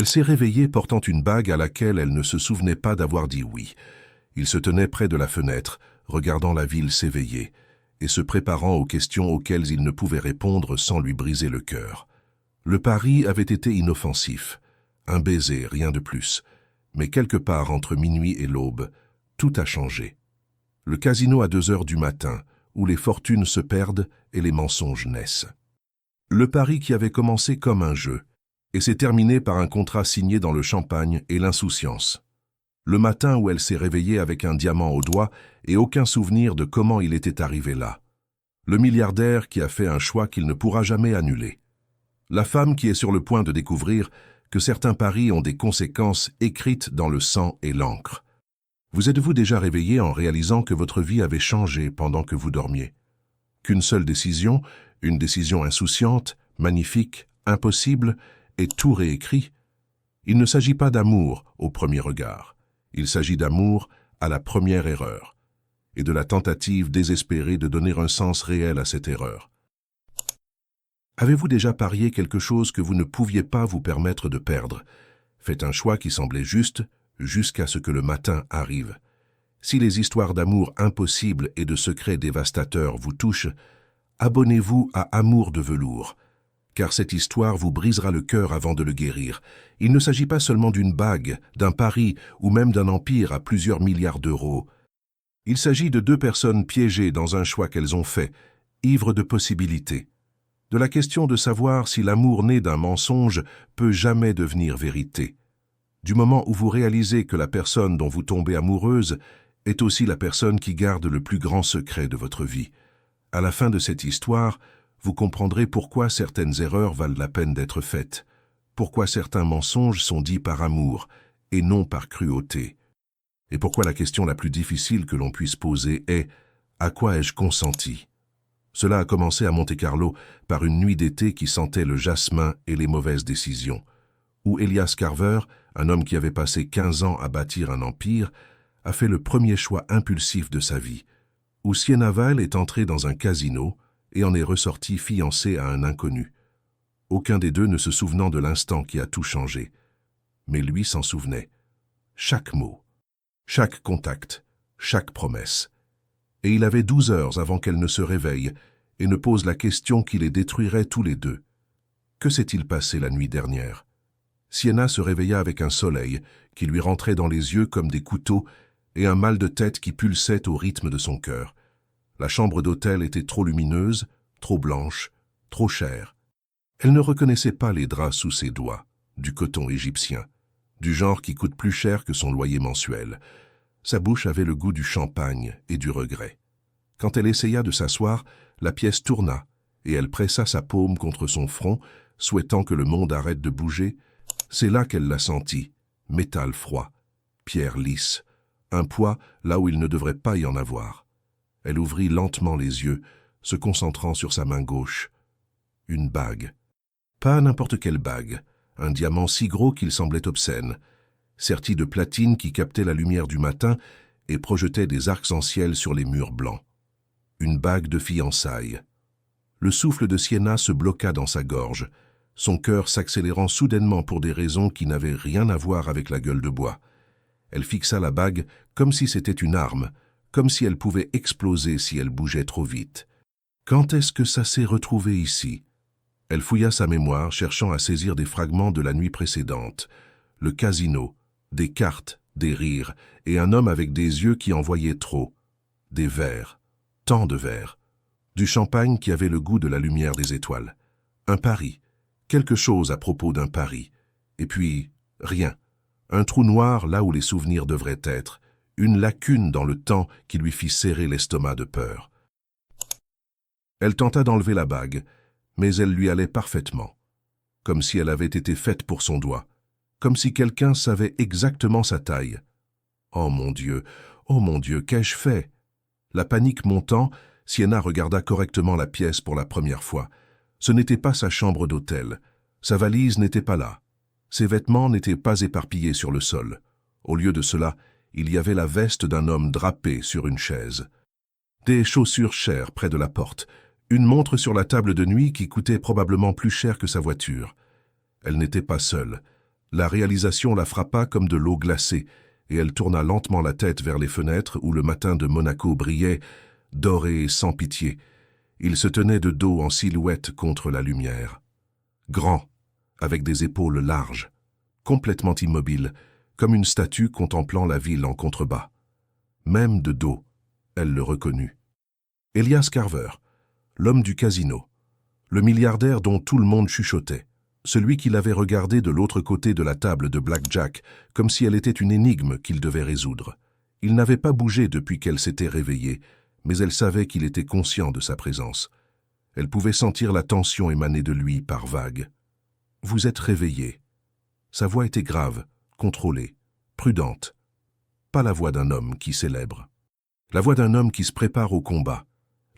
Elle s'est réveillée portant une bague à laquelle elle ne se souvenait pas d'avoir dit oui. Il se tenait près de la fenêtre, regardant la ville s'éveiller, et se préparant aux questions auxquelles il ne pouvait répondre sans lui briser le cœur. Le pari avait été inoffensif. Un baiser, rien de plus. Mais quelque part entre minuit et l'aube, tout a changé. Le casino à 2 heures du matin, où les fortunes se perdent et les mensonges naissent. Le pari qui avait commencé comme un jeu, et s'est terminé par un contrat signé dans le champagne et l'insouciance. Le matin où elle s'est réveillée avec un diamant au doigt et aucun souvenir de comment il était arrivé là. Le milliardaire qui a fait un choix qu'il ne pourra jamais annuler. La femme qui est sur le point de découvrir que certains paris ont des conséquences écrites dans le sang et l'encre. Vous êtes-vous déjà réveillé en réalisant que votre vie avait changé pendant que vous dormiez? Qu'une seule décision, une décision insouciante, magnifique, impossible, et tout réécrit? Il ne s'agit pas d'amour au premier regard. Il s'agit d'amour à la première erreur, et de la tentative désespérée de donner un sens réel à cette erreur. Avez-vous déjà parié quelque chose que vous ne pouviez pas vous permettre de perdre? Faites un choix qui semblait juste, jusqu'à ce que le matin arrive. Si les histoires d'amour impossibles et de secrets dévastateurs vous touchent, abonnez-vous à Amour de velours, car cette histoire vous brisera le cœur avant de le guérir. Il ne s'agit pas seulement d'une bague, d'un pari ou même d'un empire à plusieurs milliards d'euros. Il s'agit de 2 personnes piégées dans un choix qu'elles ont fait, ivres de possibilités. De la question de savoir si l'amour né d'un mensonge peut jamais devenir vérité. Du moment où vous réalisez que la personne dont vous tombez amoureuse est aussi la personne qui garde le plus grand secret de votre vie. À la fin de cette histoire, vous comprendrez pourquoi certaines erreurs valent la peine d'être faites, pourquoi certains mensonges sont dits par amour et non par cruauté, et pourquoi la question la plus difficile que l'on puisse poser est « À quoi ai-je consenti ?» Cela a commencé à Monte-Carlo par une nuit d'été qui sentait le jasmin et les mauvaises décisions, où Elias Carver, un homme qui avait passé 15 ans à bâtir un empire, a fait le premier choix impulsif de sa vie, où Sienna Weil est entré dans un casino et en est ressorti fiancé à un inconnu. Aucun des deux ne se souvenant de l'instant qui a tout changé. Mais lui s'en souvenait. Chaque mot, chaque contact, chaque promesse. Et il avait 12 heures avant qu'elle ne se réveille et ne pose la question qui les détruirait tous les deux. Que s'est-il passé la nuit dernière? Sienna se réveilla avec un soleil qui lui rentrait dans les yeux comme des couteaux et un mal de tête qui pulsait au rythme de son cœur. La chambre d'hôtel était trop lumineuse, trop blanche, trop chère. Elle ne reconnaissait pas les draps sous ses doigts, du coton égyptien, du genre qui coûte plus cher que son loyer mensuel. Sa bouche avait le goût du champagne et du regret. Quand elle essaya de s'asseoir, la pièce tourna et elle pressa sa paume contre son front, souhaitant que le monde arrête de bouger. C'est là qu'elle la sentit, métal froid, pierre lisse, un poids là où il ne devrait pas y en avoir. Elle ouvrit lentement les yeux, se concentrant sur sa main gauche. Une bague. Pas n'importe quelle bague, un diamant si gros qu'il semblait obscène, serti de platine qui captait la lumière du matin et projetait des arcs-en-ciel sur les murs blancs. Une bague de fiançailles. Le souffle de Sienna se bloqua dans sa gorge, son cœur s'accélérant soudainement pour des raisons qui n'avaient rien à voir avec la gueule de bois. Elle fixa la bague comme si c'était une arme, comme si elle pouvait exploser si elle bougeait trop vite. Quand est-ce que ça s'est retrouvé ici? Elle fouilla sa mémoire, cherchant à saisir des fragments de la nuit précédente. Le casino, des cartes, des rires, et un homme avec des yeux qui en voyaient trop. Des verres, tant de verres. Du champagne qui avait le goût de la lumière des étoiles. Un pari, quelque chose à propos d'un pari. Et puis, rien. Un trou noir là où les souvenirs devraient être. Une lacune dans le temps qui lui fit serrer l'estomac de peur. Elle tenta d'enlever la bague, mais elle lui allait parfaitement, comme si elle avait été faite pour son doigt, comme si quelqu'un savait exactement sa taille. Oh mon Dieu, qu'ai-je fait? La panique montant, Sienna regarda correctement la pièce pour la première fois. Ce n'était pas sa chambre d'hôtel, sa valise n'était pas là, ses vêtements n'étaient pas éparpillés sur le sol. Au lieu de cela, il y avait la veste d'un homme drapé sur une chaise. Des chaussures chères près de la porte, une montre sur la table de nuit qui coûtait probablement plus cher que sa voiture. Elle n'était pas seule. La réalisation la frappa comme de l'eau glacée, et elle tourna lentement la tête vers les fenêtres où le matin de Monaco brillait, doré et sans pitié. Il se tenait de dos en silhouette contre la lumière. Grand, avec des épaules larges, complètement immobile, comme une statue contemplant la ville en contrebas. Même de dos, elle le reconnut. Elias Carver, l'homme du casino, le milliardaire dont tout le monde chuchotait, celui qui l'avait regardé de l'autre côté de la table de blackjack, comme si elle était une énigme qu'il devait résoudre. Il n'avait pas bougé depuis qu'elle s'était réveillée, mais elle savait qu'il était conscient de sa présence. Elle pouvait sentir la tension émaner de lui par vagues. « Vous êtes réveillé. » Sa voix était grave, contrôlée, prudente. Pas la voix d'un homme qui célèbre. La voix d'un homme qui se prépare au combat.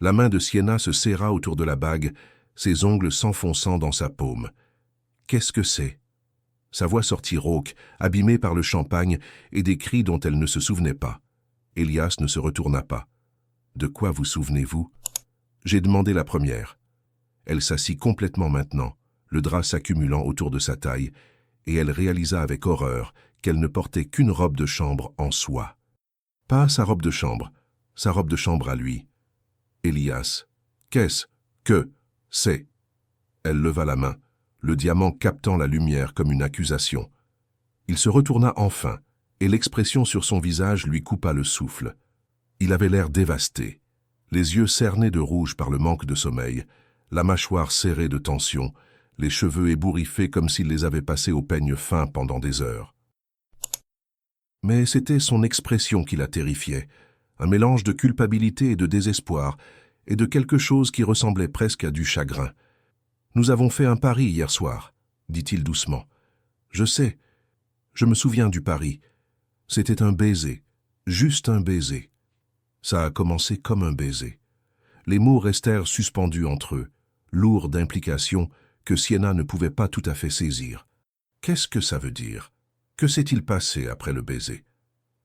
La main de Sienna se serra autour de la bague, ses ongles s'enfonçant dans sa paume. Qu'est-ce que c'est? Sa voix sortit rauque, abîmée par le champagne et des cris dont elle ne se souvenait pas. Elias ne se retourna pas. « De quoi vous souvenez-vous » J'ai demandé la première. Elle s'assit complètement maintenant, le drap s'accumulant autour de sa taille, et elle réalisa avec horreur qu'elle ne portait qu'une robe de chambre en soie. Pas sa robe de chambre à lui. Elias. Qu'est-ce que c'est? Elle leva la main, le diamant captant la lumière comme une accusation. Il se retourna enfin, et l'expression sur son visage lui coupa le souffle. Il avait l'air dévasté, les yeux cernés de rouge par le manque de sommeil, la mâchoire serrée de tension, les cheveux ébouriffés comme s'il les avait passés au peigne fin pendant des heures. Mais c'était son expression qui la terrifiait, un mélange de culpabilité et de désespoir, et de quelque chose qui ressemblait presque à du chagrin. « Nous avons fait un pari hier soir, » dit-il doucement. « Je sais, je me souviens du pari. C'était un baiser, juste un baiser. » Ça a commencé comme un baiser. Les mots restèrent suspendus entre eux, lourds d'implications que Sienna ne pouvait pas tout à fait saisir. Qu'est-ce que ça veut dire? Que s'est-il passé après le baiser?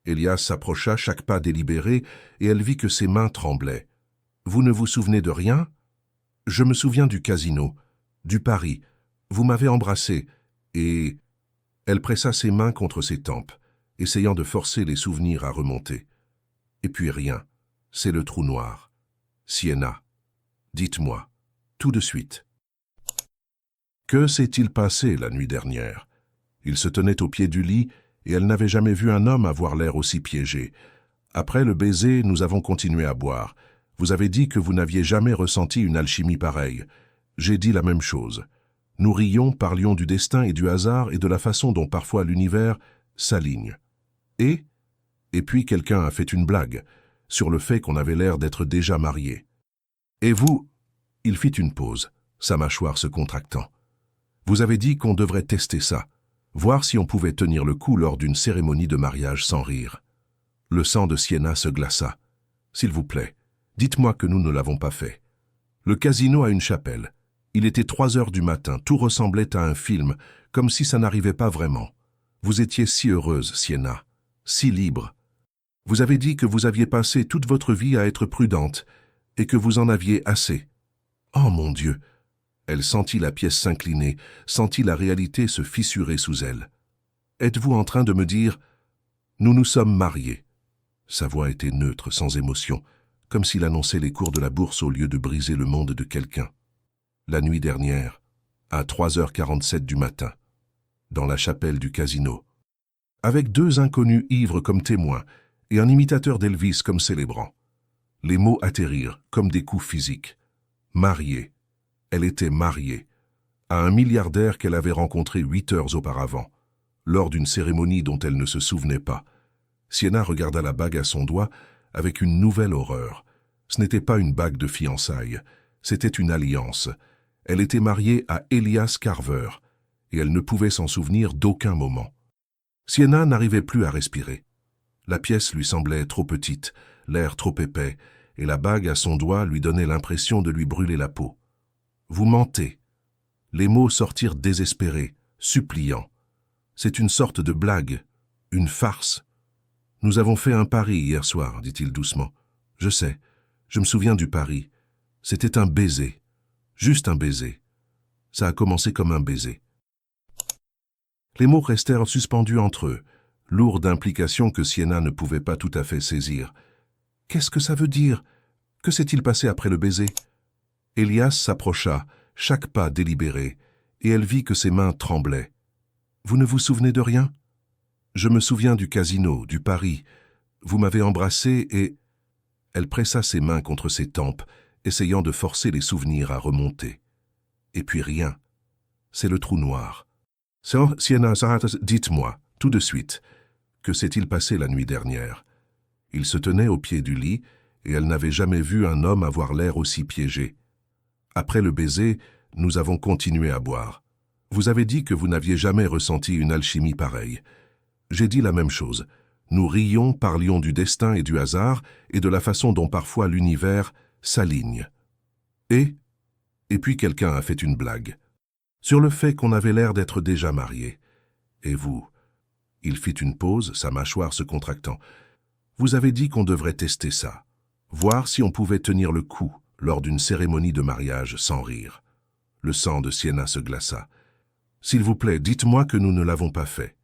Elias s'approcha, chaque pas délibéré, et elle vit que ses mains tremblaient. « Vous ne vous souvenez de rien? Je me souviens du casino, du pari. Vous m'avez embrassé, et... » Elle pressa ses mains contre ses tempes, essayant de forcer les souvenirs à remonter. Et puis rien, c'est le trou noir. Sienna, dites-moi, tout de suite. Que s'est-il passé la nuit dernière? Il se tenait au pied du lit, et elle n'avait jamais vu un homme avoir l'air aussi piégé. Après le baiser, nous avons continué à boire. Vous avez dit que vous n'aviez jamais ressenti une alchimie pareille. J'ai dit la même chose. Nous rions, parlions du destin et du hasard et de la façon dont parfois l'univers s'aligne. Et puis quelqu'un a fait une blague sur le fait qu'on avait l'air d'être déjà mariés. Et vous... Il fit une pause, sa mâchoire se contractant. Vous avez dit qu'on devrait tester ça, voir si on pouvait tenir le coup lors d'une cérémonie de mariage sans rire. Le sang de Sienna se glaça. S'il vous plaît, dites-moi que nous ne l'avons pas fait. Le casino a une chapelle. Il était 3 heures du matin, tout ressemblait à un film, comme si ça n'arrivait pas vraiment. Vous étiez si heureuse, Sienna, si libre. Vous avez dit que vous aviez passé toute votre vie à être prudente, et que vous en aviez assez. Oh mon Dieu! Elle sentit la pièce s'incliner, sentit la réalité se fissurer sous elle. Êtes-vous en train de me dire « Nous nous sommes mariés » Sa voix était neutre, sans émotion, comme s'il annonçait les cours de la bourse au lieu de briser le monde de quelqu'un. La nuit dernière, à 3h47 du matin, dans la chapelle du casino, avec 2 inconnus ivres comme témoins et un imitateur d'Elvis comme célébrant. Les mots atterrirent comme des coups physiques. Mariée. Elle était mariée à un milliardaire qu'elle avait rencontré 8 heures auparavant, lors d'une cérémonie dont elle ne se souvenait pas. Sienna regarda la bague à son doigt avec une nouvelle horreur. Ce n'était pas une bague de fiançailles, c'était une alliance. Elle était mariée à Elias Carver, et elle ne pouvait s'en souvenir d'aucun moment. Sienna n'arrivait plus à respirer. La pièce lui semblait trop petite, l'air trop épais, et la bague à son doigt lui donnait l'impression de lui brûler la peau. « Vous mentez !» Les mots sortirent désespérés, suppliants. C'est une sorte de blague, une farce. « Nous avons fait un pari hier soir, dit-il doucement. Je sais, je me souviens du pari. C'était un baiser, juste un baiser. Ça a commencé comme un baiser. » Les mots restèrent suspendus entre eux, lourds d'implications que Sienna ne pouvait pas tout à fait saisir. « Qu'est-ce que ça veut dire? Que s'est-il passé après le baiser ?» Elias s'approcha, chaque pas délibéré, et elle vit que ses mains tremblaient. « Vous ne vous souvenez de rien? Je me souviens du casino, du pari. Vous m'avez embrassé et... » Elle pressa ses mains contre ses tempes, essayant de forcer les souvenirs à remonter. Et puis rien. C'est le trou noir. « Sienna, dites-moi, tout de suite, que s'est-il passé la nuit dernière ?» Il se tenait au pied du lit, et elle n'avait jamais vu un homme avoir l'air aussi piégé. Après le baiser, nous avons continué à boire. Vous avez dit que vous n'aviez jamais ressenti une alchimie pareille. J'ai dit la même chose. Nous rions, parlions du destin et du hasard, et de la façon dont parfois l'univers s'aligne. Et puis quelqu'un a fait une blague. Sur le fait qu'on avait l'air d'être déjà mariés. Et vous? Il fit une pause, sa mâchoire se contractant. Vous avez dit qu'on devrait tester ça. Voir si on pouvait tenir le coup lors d'une cérémonie de mariage sans rire. Le sang de Sienna se glaça. S'il vous plaît, dites-moi que nous ne l'avons pas fait.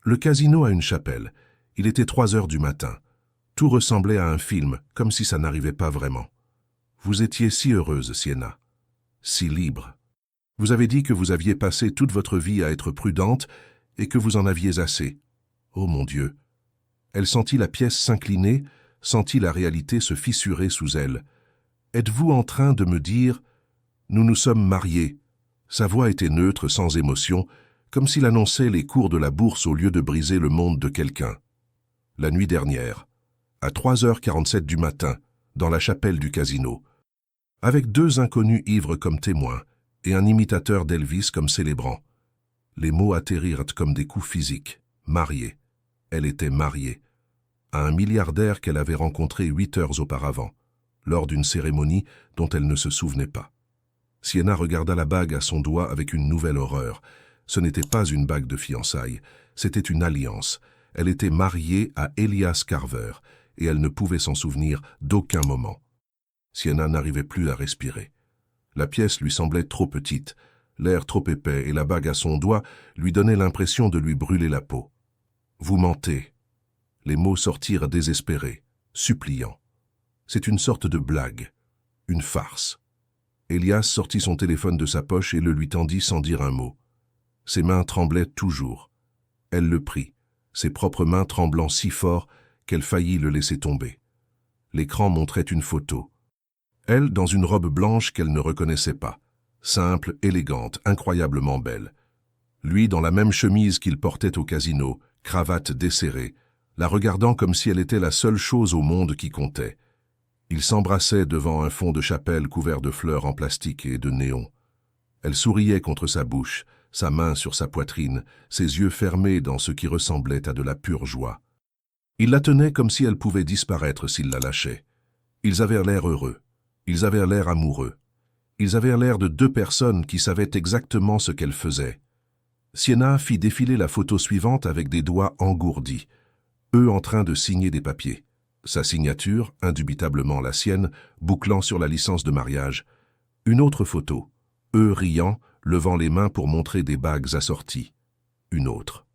Le casino a une chapelle. Il était 3 heures du matin. Tout ressemblait à un film, comme si ça n'arrivait pas vraiment. Vous étiez si heureuse, Sienna. Si libre. Vous avez dit que vous aviez passé toute votre vie à être prudente et que vous en aviez assez. Oh mon Dieu! Elle sentit la pièce s'incliner, sentit la réalité se fissurer sous elle. Êtes-vous en train de me dire « Nous nous sommes mariés ». Sa voix était neutre, sans émotion, comme s'il annonçait les cours de la bourse au lieu de briser le monde de quelqu'un. La nuit dernière, à 3h47 du matin, dans la chapelle du casino, avec 2 inconnus ivres comme témoins et un imitateur d'Elvis comme célébrant. Les mots atterrirent comme des coups physiques. Mariée. Elle était mariée. À un milliardaire qu'elle avait rencontré 8 heures auparavant, lors d'une cérémonie dont elle ne se souvenait pas. Sienna regarda la bague à son doigt avec une nouvelle horreur. Ce n'était pas une bague de fiançailles, c'était une alliance. Elle était mariée à Elias Carver, et elle ne pouvait s'en souvenir d'aucun moment. Sienna n'arrivait plus à respirer. La pièce lui semblait trop petite, l'air trop épais, et la bague à son doigt lui donnait l'impression de lui brûler la peau. « Vous mentez !» Les mots sortirent désespérés, suppliants. C'est une sorte de blague, une farce. Elias sortit son téléphone de sa poche et le lui tendit sans dire un mot. Ses mains tremblaient toujours. Elle le prit, ses propres mains tremblant si fort qu'elle faillit le laisser tomber. L'écran montrait une photo. Elle, dans une robe blanche qu'elle ne reconnaissait pas, simple, élégante, incroyablement belle. Lui, dans la même chemise qu'il portait au casino, cravate desserrée, la regardant comme si elle était la seule chose au monde qui comptait. Ils s'embrassaient devant un fond de chapelle couvert de fleurs en plastique et de néon. Elle souriait contre sa bouche, sa main sur sa poitrine, ses yeux fermés dans ce qui ressemblait à de la pure joie. Il la tenait comme si elle pouvait disparaître s'il la lâchait. Ils avaient l'air heureux. Ils avaient l'air amoureux. Ils avaient l'air de 2 personnes qui savaient exactement ce qu'elles faisaient. Sienna fit défiler la photo suivante avec des doigts engourdis, eux en train de signer des papiers. Sa signature, indubitablement la sienne, bouclant sur la licence de mariage. Une autre photo, eux riant, levant les mains pour montrer des bagues assorties. Une autre.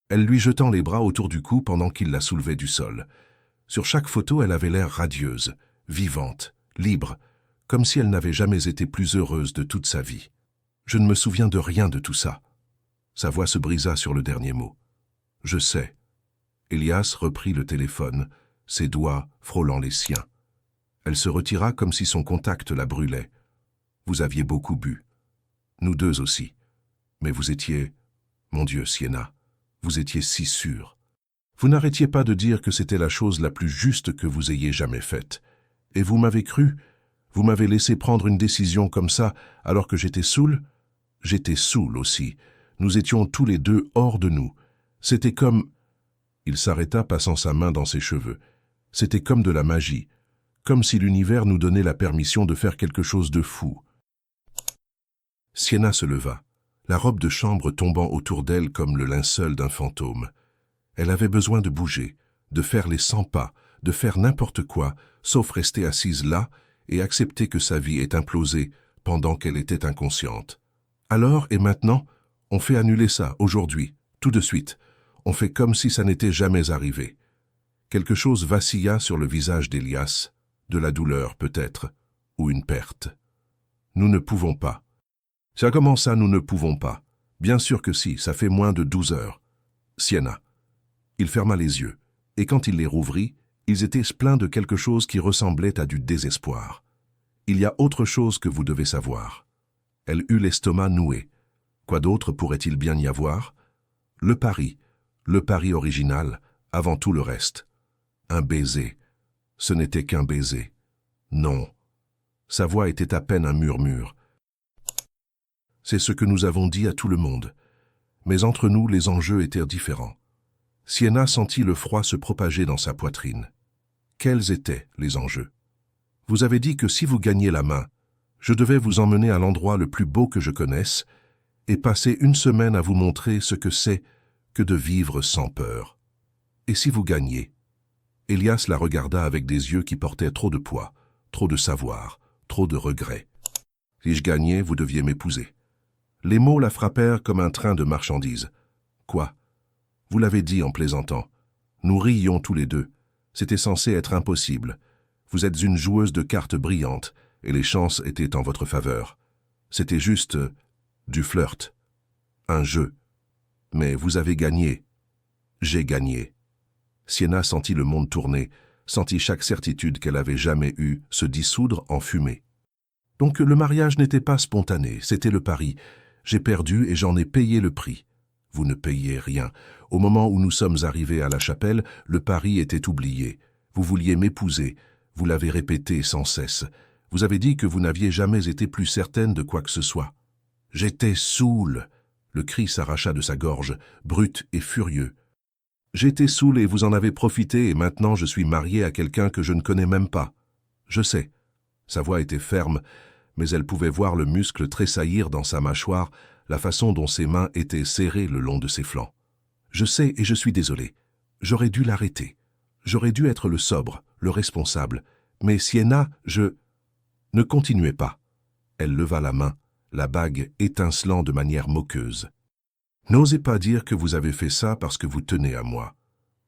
Elle lui jetant les bras autour du cou pendant qu'il la soulevait du sol. Sur chaque photo, elle avait l'air radieuse, vivante, libre, comme si elle n'avait jamais été plus heureuse de toute sa vie. Je ne me souviens de rien de tout ça. Sa voix se brisa sur le dernier mot. Je sais. Elias reprit le téléphone, ses doigts frôlant les siens. Elle se retira comme si son contact la brûlait. Vous aviez beaucoup bu. Nous 2 aussi. Mais vous étiez... Mon Dieu, Sienna, vous étiez si sûre. Vous n'arrêtiez pas de dire que c'était la chose la plus juste que vous ayez jamais faite. Et vous m'avez cru. Vous m'avez laissé prendre une décision comme ça alors que j'étais saoul. J'étais saoul aussi. Nous étions tous les 2 hors de nous. C'était comme... Il s'arrêta, passant sa main dans ses cheveux. C'était comme de la magie, comme si l'univers nous donnait la permission de faire quelque chose de fou. Sienna se leva, la robe de chambre tombant autour d'elle comme le linceul d'un fantôme. Elle avait besoin de bouger, de faire les 100 pas, de faire n'importe quoi, sauf rester assise là et accepter que sa vie ait implosé pendant qu'elle était inconsciente. Alors et maintenant, On fait annuler ça, aujourd'hui, tout de suite. On fait comme si ça n'était jamais arrivé. Quelque chose vacilla sur le visage d'Elias, de la douleur peut-être, ou une perte. Nous ne pouvons pas. Ça comment ça, nous ne pouvons pas? Bien sûr que si, ça fait moins de 12 heures. Sienna. Il ferma les yeux, et quand il les rouvrit, ils étaient pleins de quelque chose qui ressemblait à du désespoir. Il y a autre chose que vous devez savoir. Elle eut l'estomac noué. Quoi d'autre pourrait-il bien y avoir? Le pari original, avant tout le reste. Un baiser. Ce n'était qu'un baiser. Non. Sa voix était à peine un murmure. C'est ce que nous avons dit à tout le monde. Mais entre nous, les enjeux étaient différents. Sienna sentit le froid se propager dans sa poitrine. Quels étaient les enjeux? Vous avez dit que si vous gagniez la main, je devais vous emmener à l'endroit le plus beau que je connaisse et passer une semaine à vous montrer ce que c'est que de vivre sans peur. Et si vous gagnez? Elias la regarda avec des yeux qui portaient trop de poids, trop de savoir, trop de regrets. Si je gagnais, vous deviez m'épouser. Les mots la frappèrent comme un train de marchandises. Quoi? Vous l'avez dit en plaisantant. Nous riions tous les deux. C'était censé être impossible. Vous êtes une joueuse de cartes brillante, et les chances étaient en votre faveur. C'était juste du flirt. Un jeu. Mais vous avez gagné. J'ai gagné. Sienna sentit le monde tourner, sentit chaque certitude qu'elle avait jamais eue se dissoudre en fumée. Donc le mariage n'était pas spontané, c'était le pari. J'ai perdu et j'en ai payé le prix. Vous ne payez rien. Au moment où nous sommes arrivés à la chapelle, le pari était oublié. Vous vouliez m'épouser. Vous l'avez répété sans cesse. Vous avez dit que vous n'aviez jamais été plus certaine de quoi que ce soit. J'étais saoul. Le cri s'arracha de sa gorge, brut et furieux. J'étais saoul et vous en avez profité et maintenant je suis marié à quelqu'un que je ne connais même pas. Je sais. Sa voix était ferme, mais elle pouvait voir le muscle tressaillir dans sa mâchoire, la façon dont ses mains étaient serrées le long de ses flancs. Je sais et je suis désolé. J'aurais dû l'arrêter. J'aurais dû être le sobre, le responsable. Mais Sienna, Ne continuez pas. Elle leva la main, la bague étincelant de manière moqueuse. N'osez pas dire que vous avez fait ça parce que vous tenez à moi.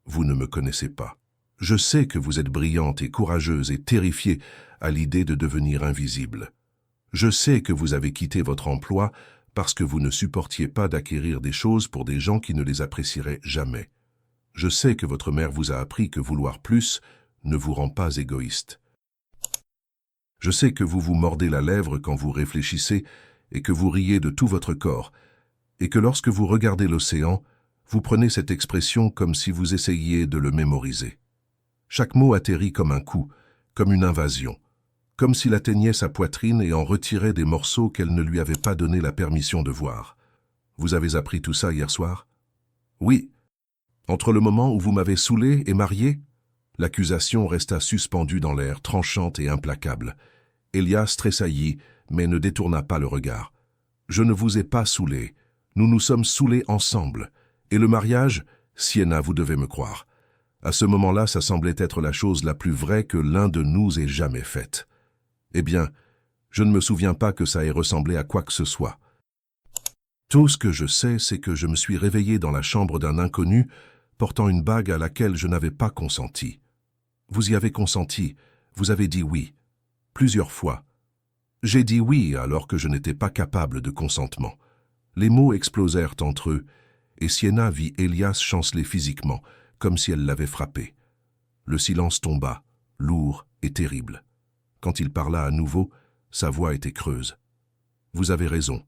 Vous ne me connaissez pas. Je sais que vous êtes brillante et courageuse et terrifiée à l'idée de devenir invisible. Je sais que vous avez quitté votre emploi parce que vous ne supportiez pas d'acquérir des choses pour des gens qui ne les apprécieraient jamais. Je sais que votre mère vous a appris que vouloir plus ne vous rend pas égoïste. Je sais que vous vous mordez la lèvre quand vous réfléchissez et que vous riez de tout votre corps, et que lorsque vous regardez l'océan, vous prenez cette expression comme si vous essayiez de le mémoriser. Chaque mot atterrit comme un coup, comme une invasion, comme s'il atteignait sa poitrine et en retirait des morceaux qu'elle ne lui avait pas donné la permission de voir. Vous avez appris tout ça hier soir? Oui. Entre le moment où vous m'avez saoulé et marié? L'accusation resta suspendue dans l'air, tranchante et implacable. Elias tressaillit, mais ne détourna pas le regard. Je ne vous ai pas saoulé. Nous nous sommes saoulés ensemble. Et le mariage, Sienna, vous devez me croire. À ce moment-là, ça semblait être la chose la plus vraie que l'un de nous ait jamais faite. Eh bien, je ne me souviens pas que ça ait ressemblé à quoi que ce soit. Tout ce que je sais, c'est que je me suis réveillé dans la chambre d'un inconnu, portant une bague à laquelle je n'avais pas consenti. Vous y avez consenti, vous avez dit oui, plusieurs fois. J'ai dit oui alors que je n'étais pas capable de consentement. Les mots explosèrent entre eux, et Sienna vit Elias chanceler physiquement, comme si elle l'avait frappé. Le silence tomba, lourd et terrible. Quand il parla à nouveau, sa voix était creuse. Vous avez raison.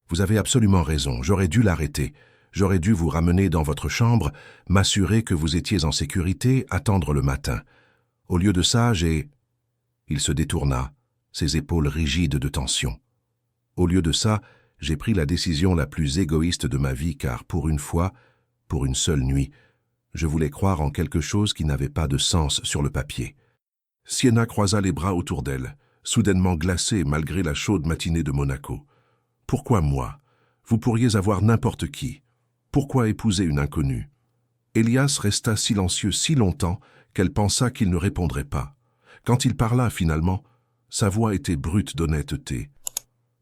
Vous avez absolument raison, j'aurais dû l'arrêter. J'aurais dû vous ramener dans votre chambre, m'assurer que vous étiez en sécurité, attendre le matin. Au lieu de ça, Il se détourna, ses épaules rigides de tension. Au lieu de ça, j'ai pris la décision la plus égoïste de ma vie car pour une fois, pour une seule nuit, je voulais croire en quelque chose qui n'avait pas de sens sur le papier. Sienna croisa les bras autour d'elle, soudainement glacée malgré la chaude matinée de Monaco. Pourquoi moi? Vous pourriez avoir n'importe qui. Pourquoi épouser une inconnue? Elias resta silencieux si longtemps qu'elle pensa qu'il ne répondrait pas. Quand il parla finalement, sa voix était brute d'honnêteté.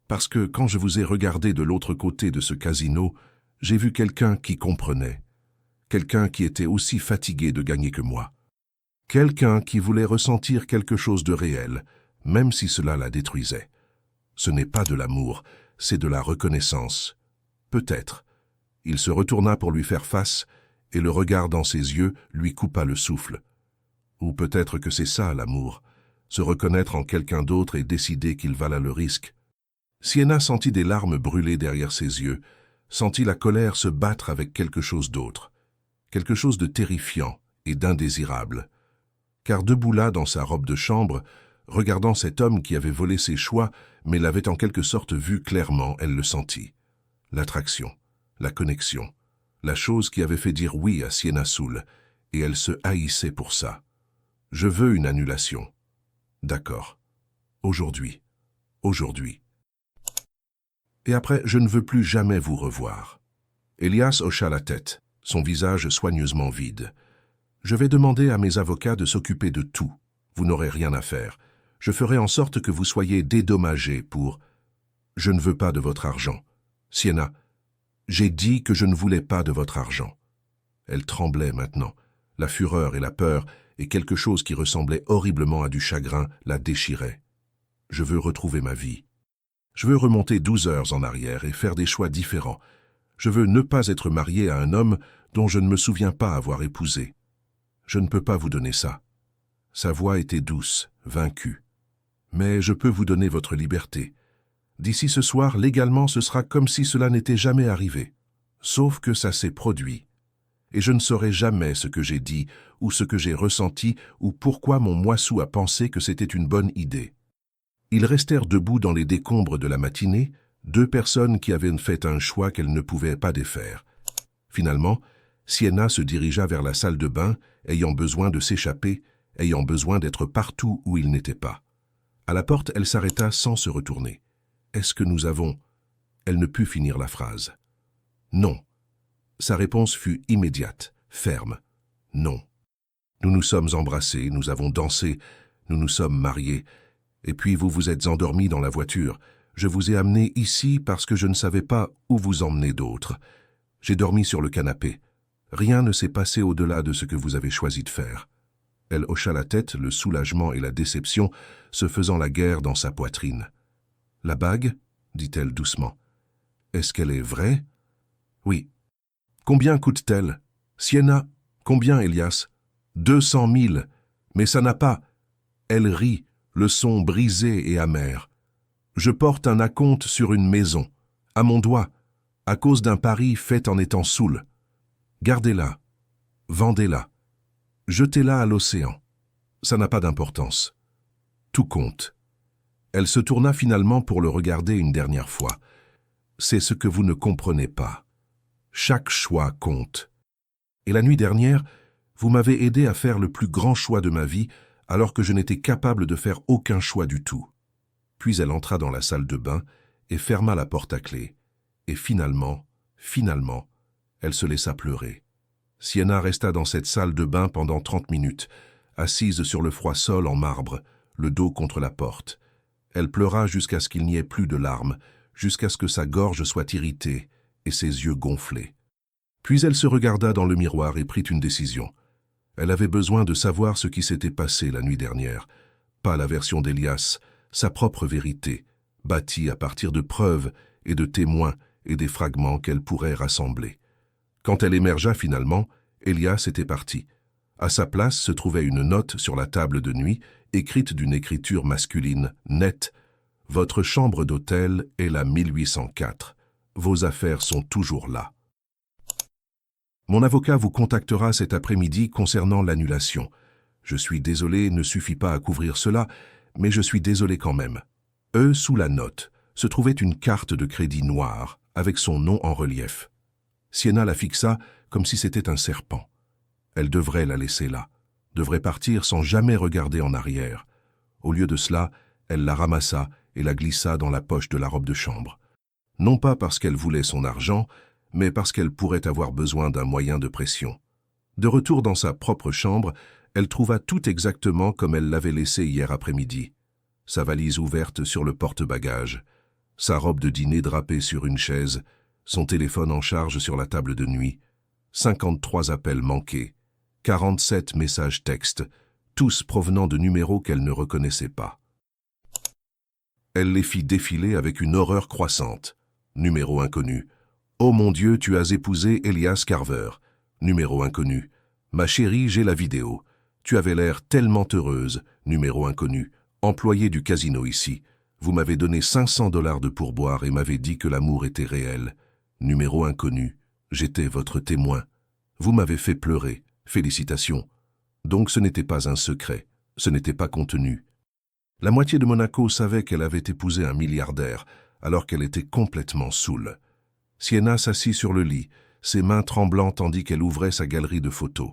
Parce que quand je vous ai regardé de l'autre côté de ce casino, j'ai vu quelqu'un qui comprenait, quelqu'un qui était aussi fatigué de gagner que moi, quelqu'un qui voulait ressentir quelque chose de réel, même si cela la détruisait. Ce n'est pas de l'amour, c'est de la reconnaissance. Peut-être. Il se retourna pour lui faire face, et le regard dans ses yeux lui coupa le souffle. Ou peut-être que c'est ça l'amour, se reconnaître en quelqu'un d'autre et décider qu'il valait le risque. Sienna sentit des larmes brûler derrière ses yeux, sentit la colère se battre avec quelque chose d'autre, quelque chose de terrifiant et d'indésirable. Car debout là dans sa robe de chambre, regardant cet homme qui avait volé ses choix, mais l'avait en quelque sorte vu clairement, elle le sentit. L'attraction, la connexion, la chose qui avait fait dire oui à Sienna Soul, et elle se haïssait pour ça. Je veux une annulation. D'accord. Aujourd'hui. Aujourd'hui. Et après, je ne veux plus jamais vous revoir. Elias hocha la tête, son visage soigneusement vide. Je vais demander à mes avocats de s'occuper de tout. Vous n'aurez rien à faire. Je ferai en sorte que vous soyez dédommagés pour... Je ne veux pas de votre argent. Sienna, j'ai dit que je ne voulais pas de votre argent. Elle tremblait maintenant. La fureur et la peur, et quelque chose qui ressemblait horriblement à du chagrin, la déchirait. Je veux retrouver ma vie. Je veux remonter 12 heures en arrière et faire des choix différents. Je veux ne pas être marié à un homme dont je ne me souviens pas avoir épousé. Je ne peux pas vous donner ça. Sa voix était douce, vaincue. Mais je peux vous donner votre liberté. D'ici ce soir, légalement, ce sera comme si cela n'était jamais arrivé. Sauf que ça s'est produit. Et je ne saurai jamais ce que j'ai dit, ou ce que j'ai ressenti, ou pourquoi mon moissou a pensé que c'était une bonne idée. Ils restèrent debout dans les décombres de la matinée, deux personnes qui avaient fait un choix qu'elles ne pouvaient pas défaire. Finalement, Sienna se dirigea vers la salle de bain, ayant besoin de s'échapper, ayant besoin d'être partout où il n'était pas. À la porte, elle s'arrêta sans se retourner. « Est-ce que nous avons... » Elle ne put finir la phrase. « Non. » Sa réponse fut immédiate, ferme. « Non. Nous nous sommes embrassés, nous avons dansé, nous nous sommes mariés. Et puis vous vous êtes endormis dans la voiture. Je vous ai amené ici parce que je ne savais pas où vous emmener d'autre. J'ai dormi sur le canapé. Rien ne s'est passé au-delà de ce que vous avez choisi de faire. » Elle hocha la tête, le soulagement et la déception se faisant la guerre dans sa poitrine. « La bague ?» dit-elle doucement. « Est-ce qu'elle est vraie ?»« Oui. »« Combien coûte-t-elle ?»« Sienna, combien, Elias ?»« 200 000. Mais ça n'a pas... » Elle rit, le son brisé et amer. « Je porte un acompte sur une maison, à mon doigt, à cause d'un pari fait en étant saoul. Gardez-la. Vendez-la. Jetez-la à l'océan. Ça n'a pas d'importance. Tout compte. » Elle se tourna finalement pour le regarder une dernière fois. « C'est ce que vous ne comprenez pas. Chaque choix compte. Et la nuit dernière, vous m'avez aidé à faire le plus grand choix de ma vie alors que je n'étais capable de faire aucun choix du tout. » Puis elle entra dans la salle de bain et ferma la porte à clé. Et finalement, elle se laissa pleurer. Sienna resta dans cette salle de bain pendant 30 minutes, assise sur le froid sol en marbre, le dos contre la porte. Elle pleura jusqu'à ce qu'il n'y ait plus de larmes, jusqu'à ce que sa gorge soit irritée et ses yeux gonflés. Puis elle se regarda dans le miroir et prit une décision. Elle avait besoin de savoir ce qui s'était passé la nuit dernière, pas la version d'Elias, sa propre vérité, bâtie à partir de preuves et de témoins et des fragments qu'elle pourrait rassembler. Quand elle émergea finalement, Elias était parti. À sa place se trouvait une note sur la table de nuit, écrite d'une écriture masculine, nette. « Votre chambre d'hôtel est la 1804. Vos affaires sont toujours là. Mon avocat vous contactera cet après-midi concernant l'annulation. Je suis désolé, ne suffit pas à couvrir cela, mais je suis désolé quand même. » Sous la note, se trouvait une carte de crédit noire, avec son nom en relief. Sienna la fixa comme si c'était un serpent. Elle devrait la laisser là, devrait partir sans jamais regarder en arrière. Au lieu de cela, elle la ramassa et la glissa dans la poche de la robe de chambre. Non pas parce qu'elle voulait son argent, mais parce qu'elle pourrait avoir besoin d'un moyen de pression. De retour dans sa propre chambre, elle trouva tout exactement comme elle l'avait laissé hier après-midi. Sa valise ouverte sur le porte-bagages, sa robe de dîner drapée sur une chaise, son téléphone en charge sur la table de nuit, 53 appels manqués, 47 messages textes, tous provenant de numéros qu'elle ne reconnaissait pas. Elle les fit défiler avec une horreur croissante. Numéro inconnu. « Oh mon Dieu, tu as épousé Elias Carver. » Numéro inconnu. « Ma chérie, j'ai la vidéo. Tu avais l'air tellement heureuse. » Numéro inconnu. « Employé du casino ici. Vous m'avez donné $500 de pourboire et m'avez dit que l'amour était réel. » Numéro inconnu. « J'étais votre témoin. Vous m'avez fait pleurer. Félicitations. » Donc ce n'était pas un secret. Ce n'était pas contenu. La moitié de Monaco savait qu'elle avait épousé un milliardaire, alors qu'elle était complètement saoule. Sienna s'assit sur le lit, ses mains tremblant tandis qu'elle ouvrait sa galerie de photos.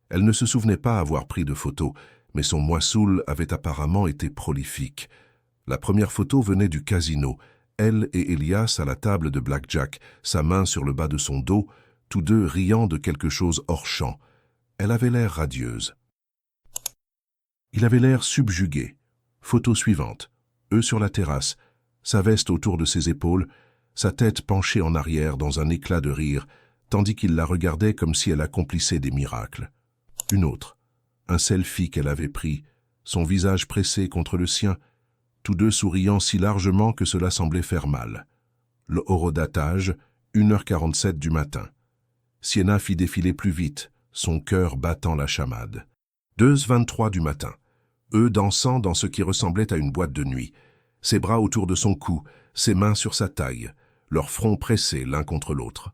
Elle ne se souvenait pas avoir pris de photos, mais son moi saoul avait apparemment été prolifique. La première photo venait du casino, elle et Elias à la table de blackjack, sa main sur le bas de son dos, tous deux riant de quelque chose hors champ. Elle avait l'air radieuse. Il avait l'air subjugué. Photo suivante. Eux sur la terrasse, sa veste autour de ses épaules, sa tête penchée en arrière dans un éclat de rire, tandis qu'il la regardait comme si elle accomplissait des miracles. Une autre. Un selfie qu'elle avait pris, son visage pressé contre le sien, tous deux souriant si largement que cela semblait faire mal. Le horodatage, 1h47 du matin. Sienna fit défiler plus vite, son cœur battant la chamade. 2h23 du matin. Eux dansant dans ce qui ressemblait à une boîte de nuit, ses bras autour de son cou, ses mains sur sa taille, leurs fronts pressés l'un contre l'autre.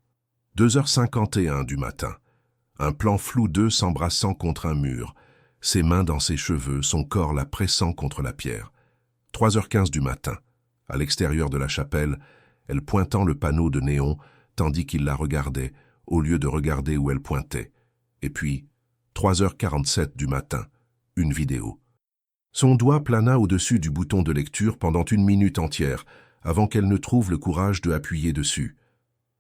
2h51 du matin. Un plan flou d'eux s'embrassant contre un mur, ses mains dans ses cheveux, son corps la pressant contre la pierre. 3h15 du matin. À l'extérieur de la chapelle, elle pointant le panneau de néon, tandis qu'il la regardait, au lieu de regarder où elle pointait. Et puis, 3h47 du matin. Une vidéo. Son doigt plana au-dessus du bouton de lecture pendant 1 minute entière, avant qu'elle ne trouve le courage de appuyer dessus.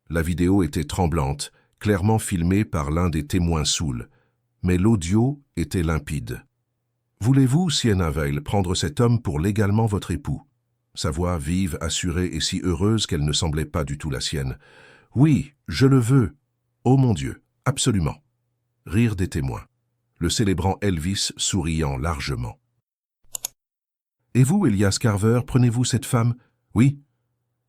La vidéo était tremblante, clairement filmée par l'un des témoins saouls, mais l'audio était limpide. « Voulez-vous, Sienna Veil, prendre cet homme pour légalement votre époux ?» Sa voix vive, assurée et si heureuse qu'elle ne semblait pas du tout la sienne. « Oui, je le veux. Oh mon Dieu, absolument. » Rire des témoins. Le célébrant Elvis souriant largement. « Et vous, Elias Carver, prenez-vous cette femme ?»« Oui. »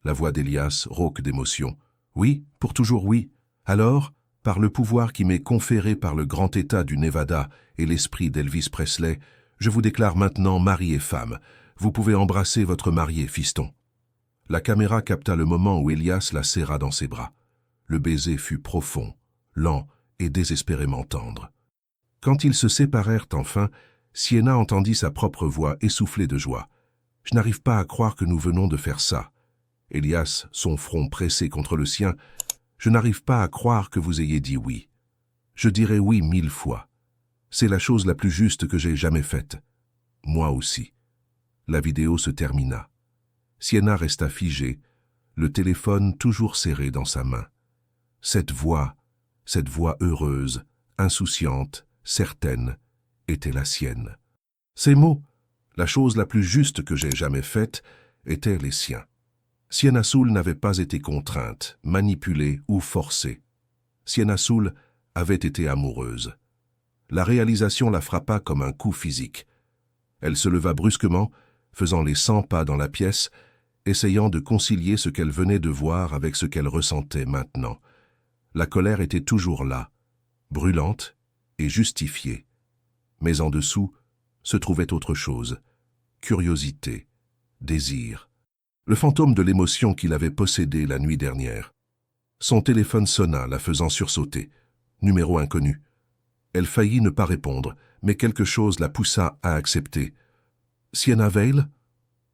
La voix d'Elias rauque d'émotion. « Oui, pour toujours oui. Alors, par le pouvoir qui m'est conféré par le grand État du Nevada et l'esprit d'Elvis Presley, je vous déclare maintenant mari et femme. Vous pouvez embrasser votre marié, fiston. » La caméra capta le moment où Elias la serra dans ses bras. Le baiser fut profond, lent et désespérément tendre. Quand ils se séparèrent enfin, Sienna entendit sa propre voix essoufflée de joie. « Je n'arrive pas à croire que nous venons de faire ça. » Elias, son front pressé contre le sien, « Je n'arrive pas à croire que vous ayez dit oui. Je dirais oui 1000 fois. C'est la chose la plus juste que j'ai jamais faite. Moi aussi. » La vidéo se termina. Sienna resta figée, le téléphone toujours serré dans sa main. Cette voix heureuse, insouciante, certaine, était la sienne. Ces mots, la chose la plus juste que j'ai jamais faite, étaient les siens. Sienna Soul n'avait pas été contrainte, manipulée ou forcée. Sienna Soul avait été amoureuse. La réalisation la frappa comme un coup physique. Elle se leva brusquement, faisant les 100 pas dans la pièce, essayant de concilier ce qu'elle venait de voir avec ce qu'elle ressentait maintenant. La colère était toujours là, brûlante et justifiée. Mais en dessous se trouvait autre chose, curiosité, désir. Le fantôme de l'émotion qui l'avait possédée la nuit dernière. Son téléphone sonna, la faisant sursauter. Numéro inconnu. Elle faillit ne pas répondre, mais quelque chose la poussa à accepter. « Sienna Veil ?»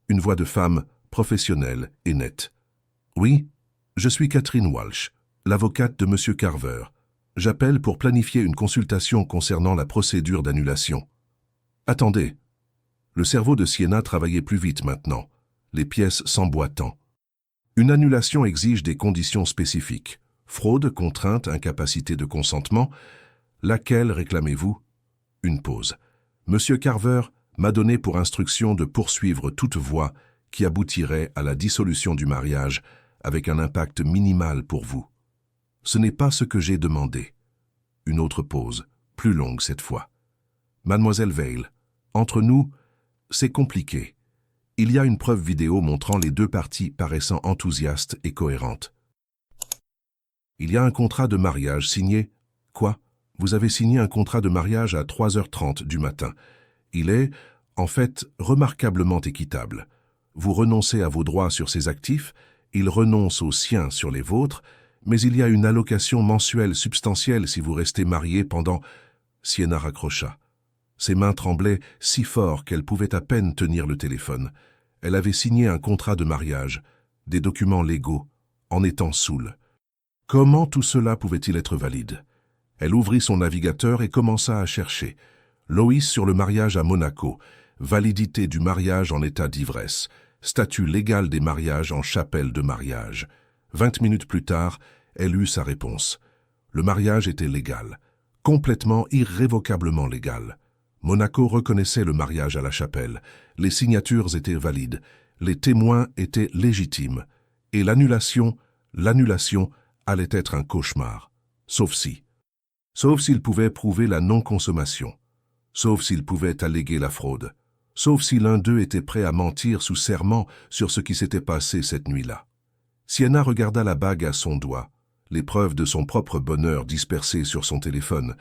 Une voix de femme, professionnelle et nette. « Oui, je suis Catherine Walsh, l'avocate de M. Carver. J'appelle pour planifier une consultation concernant la procédure d'annulation. » Attendez. Le cerveau de Sienna travaillait plus vite maintenant, les pièces s'emboîtant. Une annulation exige des conditions spécifiques. Fraude, contrainte, incapacité de consentement. Laquelle réclamez-vous? Une pause. Monsieur Carver m'a donné pour instruction de poursuivre toute voie qui aboutirait à la dissolution du mariage avec un impact minimal pour vous. Ce n'est pas ce que j'ai demandé. Une autre pause, plus longue cette fois. Mademoiselle Vale, entre nous, c'est compliqué. Il y a une preuve vidéo montrant les deux parties paraissant enthousiastes et cohérentes. Il y a un contrat de mariage signé. Quoi? Vous avez signé un contrat de mariage à 3h30 du matin. Il est, en fait, remarquablement équitable. Vous renoncez à vos droits sur ses actifs, il renonce aux siens sur les vôtres, mais il y a une allocation mensuelle substantielle si vous restez marié pendant... Sienna raccrocha. Ses mains tremblaient si fort qu'elle pouvait à peine tenir le téléphone. Elle avait signé un contrat de mariage, des documents légaux, en étant saoule. Comment tout cela pouvait-il être valide? Elle ouvrit son navigateur et commença à chercher. Loïs sur le mariage à Monaco, validité du mariage en état d'ivresse, statut légal des mariages en chapelle de mariage. 20 minutes plus tard, elle eut sa réponse. Le mariage était légal, complètement irrévocablement légal. Monaco reconnaissait le mariage à la chapelle, les signatures étaient valides, les témoins étaient légitimes, et l'annulation allait être un cauchemar, sauf s'il pouvait prouver la non-consommation, sauf s'il pouvait alléguer la fraude, sauf si l'un d'eux était prêt à mentir sous serment sur ce qui s'était passé cette nuit-là. Sienna regarda la bague à son doigt, les preuves de son propre bonheur dispersées sur son téléphone,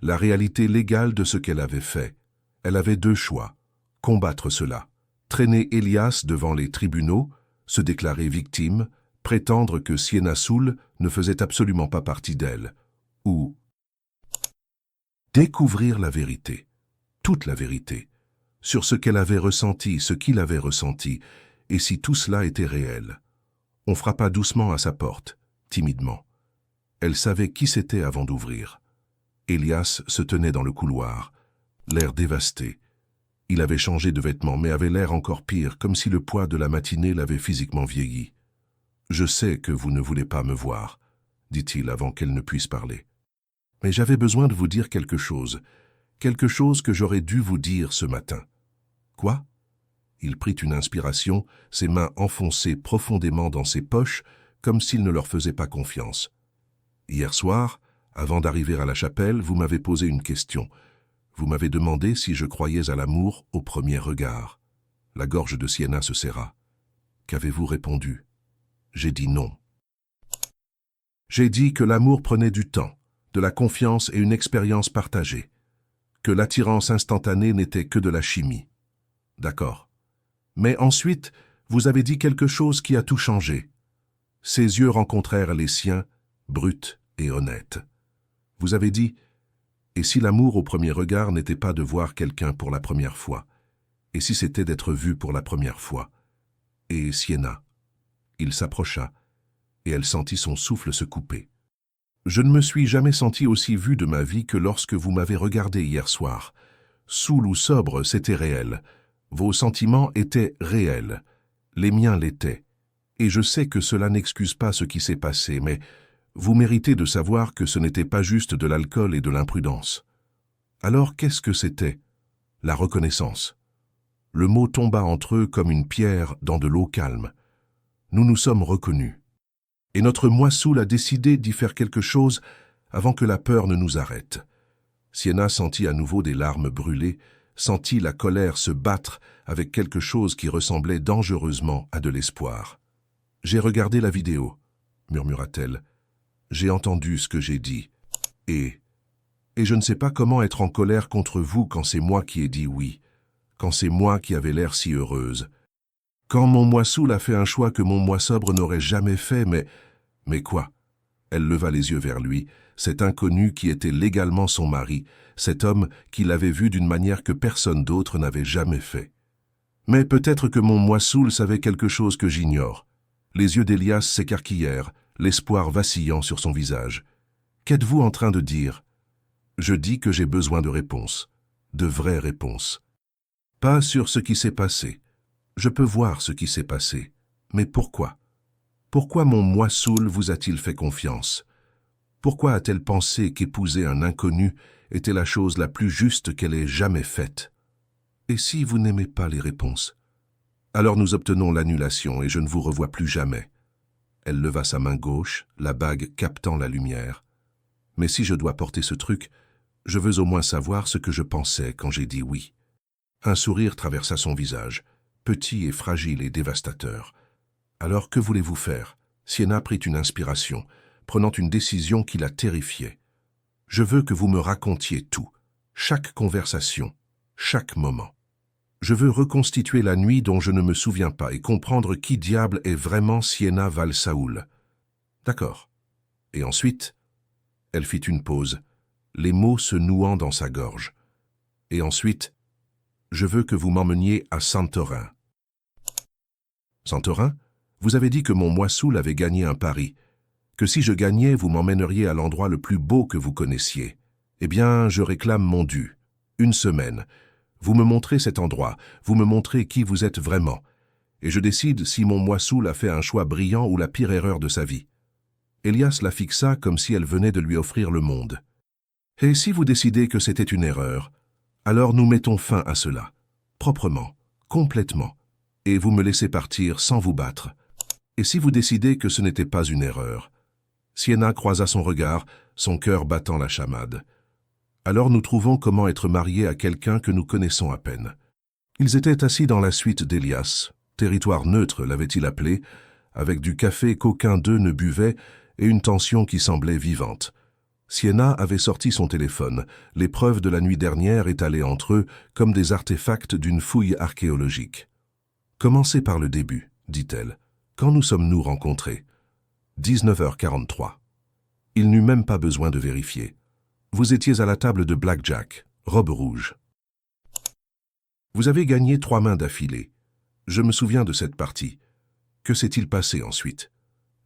la réalité légale de ce qu'elle avait fait. Elle avait deux choix, combattre cela, traîner Elias devant les tribunaux, se déclarer victime, prétendre que Sienna Soule ne faisait absolument pas partie d'elle, ou découvrir la vérité, toute la vérité, sur ce qu'elle avait ressenti, ce qu'il avait ressenti, et si tout cela était réel. On frappa doucement à sa porte, timidement. Elle savait qui c'était avant d'ouvrir. Elias se tenait dans le couloir, l'air dévasté. Il avait changé de vêtements, mais avait l'air encore pire, comme si le poids de la matinée l'avait physiquement vieilli. « Je sais que vous ne voulez pas me voir, » dit-il avant qu'elle ne puisse parler. « Mais j'avais besoin de vous dire quelque chose que j'aurais dû vous dire ce matin. » « Quoi ?» Il prit une inspiration, ses mains enfoncées profondément dans ses poches, comme s'il ne leur faisait pas confiance. « Hier soir, avant d'arriver à la chapelle, vous m'avez posé une question. Vous m'avez demandé si je croyais à l'amour au premier regard. » La gorge de Sienna se serra. « Qu'avez-vous répondu ?» J'ai dit non. J'ai dit que l'amour prenait du temps, de la confiance et une expérience partagée, que l'attirance instantanée n'était que de la chimie. D'accord. Mais ensuite, vous avez dit quelque chose qui a tout changé. Ses yeux rencontrèrent les siens, bruts et honnêtes. Vous avez dit, et si l'amour au premier regard n'était pas de voir quelqu'un pour la première fois, et si c'était d'être vu pour la première fois, et Sienna. Il s'approcha, et elle sentit son souffle se couper. Je ne me suis jamais senti aussi vu de ma vie que lorsque vous m'avez regardé hier soir. Saoul ou sobre, c'était réel. Vos sentiments étaient réels. Les miens l'étaient. Et je sais que cela n'excuse pas ce qui s'est passé, mais vous méritez de savoir que ce n'était pas juste de l'alcool et de l'imprudence. Alors qu'est-ce que c'était? La reconnaissance. Le mot tomba entre eux comme une pierre dans de l'eau calme. Nous nous sommes reconnus. Et notre moi Soul a décidé d'y faire quelque chose avant que la peur ne nous arrête. Sienna sentit à nouveau des larmes brûler, sentit la colère se battre avec quelque chose qui ressemblait dangereusement à de l'espoir. « J'ai regardé la vidéo, » murmura-t-elle. « J'ai entendu ce que j'ai dit. Et je ne sais pas comment être en colère contre vous quand c'est moi qui ai dit oui, quand c'est moi qui avais l'air si heureuse. Quand mon moi Soul a fait un choix que mon moi sobre n'aurait jamais fait, mais quoi? Elle leva les yeux vers lui, cet inconnu qui était légalement son mari, cet homme qui l'avait vu d'une manière que personne d'autre n'avait jamais fait. Mais peut-être que mon moi Soul savait quelque chose que j'ignore. Les yeux d'Elias s'écarquillèrent, l'espoir vacillant sur son visage. Qu'êtes-vous en train de dire? Je dis que j'ai besoin de réponses, de vraies réponses. Pas sur ce qui s'est passé. Je peux voir ce qui s'est passé. Mais pourquoi? Pourquoi mon moi Soul vous a-t-il fait confiance? Pourquoi a-t-elle pensé qu'épouser un inconnu était la chose la plus juste qu'elle ait jamais faite? Et si vous n'aimez pas les réponses? Alors nous obtenons l'annulation et je ne vous revois plus jamais. Elle leva sa main gauche, la bague captant la lumière. Mais si je dois porter ce truc, je veux au moins savoir ce que je pensais quand j'ai dit oui. Un sourire traversa son visage, petit et fragile et dévastateur. Alors que voulez-vous faire? Sienna prit une inspiration, prenant une décision qui la terrifiait. Je veux que vous me racontiez tout, chaque conversation, chaque moment. Je veux reconstituer la nuit dont je ne me souviens pas et comprendre qui diable est vraiment Sienna Valsaoul. D'accord. Et ensuite, elle fit une pause, les mots se nouant dans sa gorge. Et ensuite, je veux que vous m'emmeniez à Santorin. Santorin? Vous avez dit que mon Moissoul avait gagné un pari, que si je gagnais, vous m'emmèneriez à l'endroit le plus beau que vous connaissiez. Eh bien, je réclame mon dû. 1 semaine. Vous me montrez cet endroit, vous me montrez qui vous êtes vraiment, et je décide si mon Moissoul a fait un choix brillant ou la pire erreur de sa vie. Elias la fixa comme si elle venait de lui offrir le monde. Et si vous décidez que c'était une erreur, alors nous mettons fin à cela, proprement, complètement, et vous me laissez partir sans vous battre. Et si vous décidez que ce n'était pas une erreur? Sienna croisa son regard, son cœur battant la chamade. Alors nous trouvons comment être mariés à quelqu'un que nous connaissons à peine. Ils étaient assis dans la suite d'Elias, territoire neutre l'avait-il appelé, avec du café qu'aucun d'eux ne buvait et une tension qui semblait vivante. Sienna avait sorti son téléphone, les preuves de la nuit dernière étalées entre eux comme des artefacts d'une fouille archéologique. « Commencez par le début, dit-elle. Quand nous sommes-nous rencontrés? 19h43. Il n'eut même pas besoin de vérifier. Vous étiez à la table de blackjack, robe rouge. Vous avez gagné 3 mains d'affilée. Je me souviens de cette partie. Que s'est-il passé ensuite?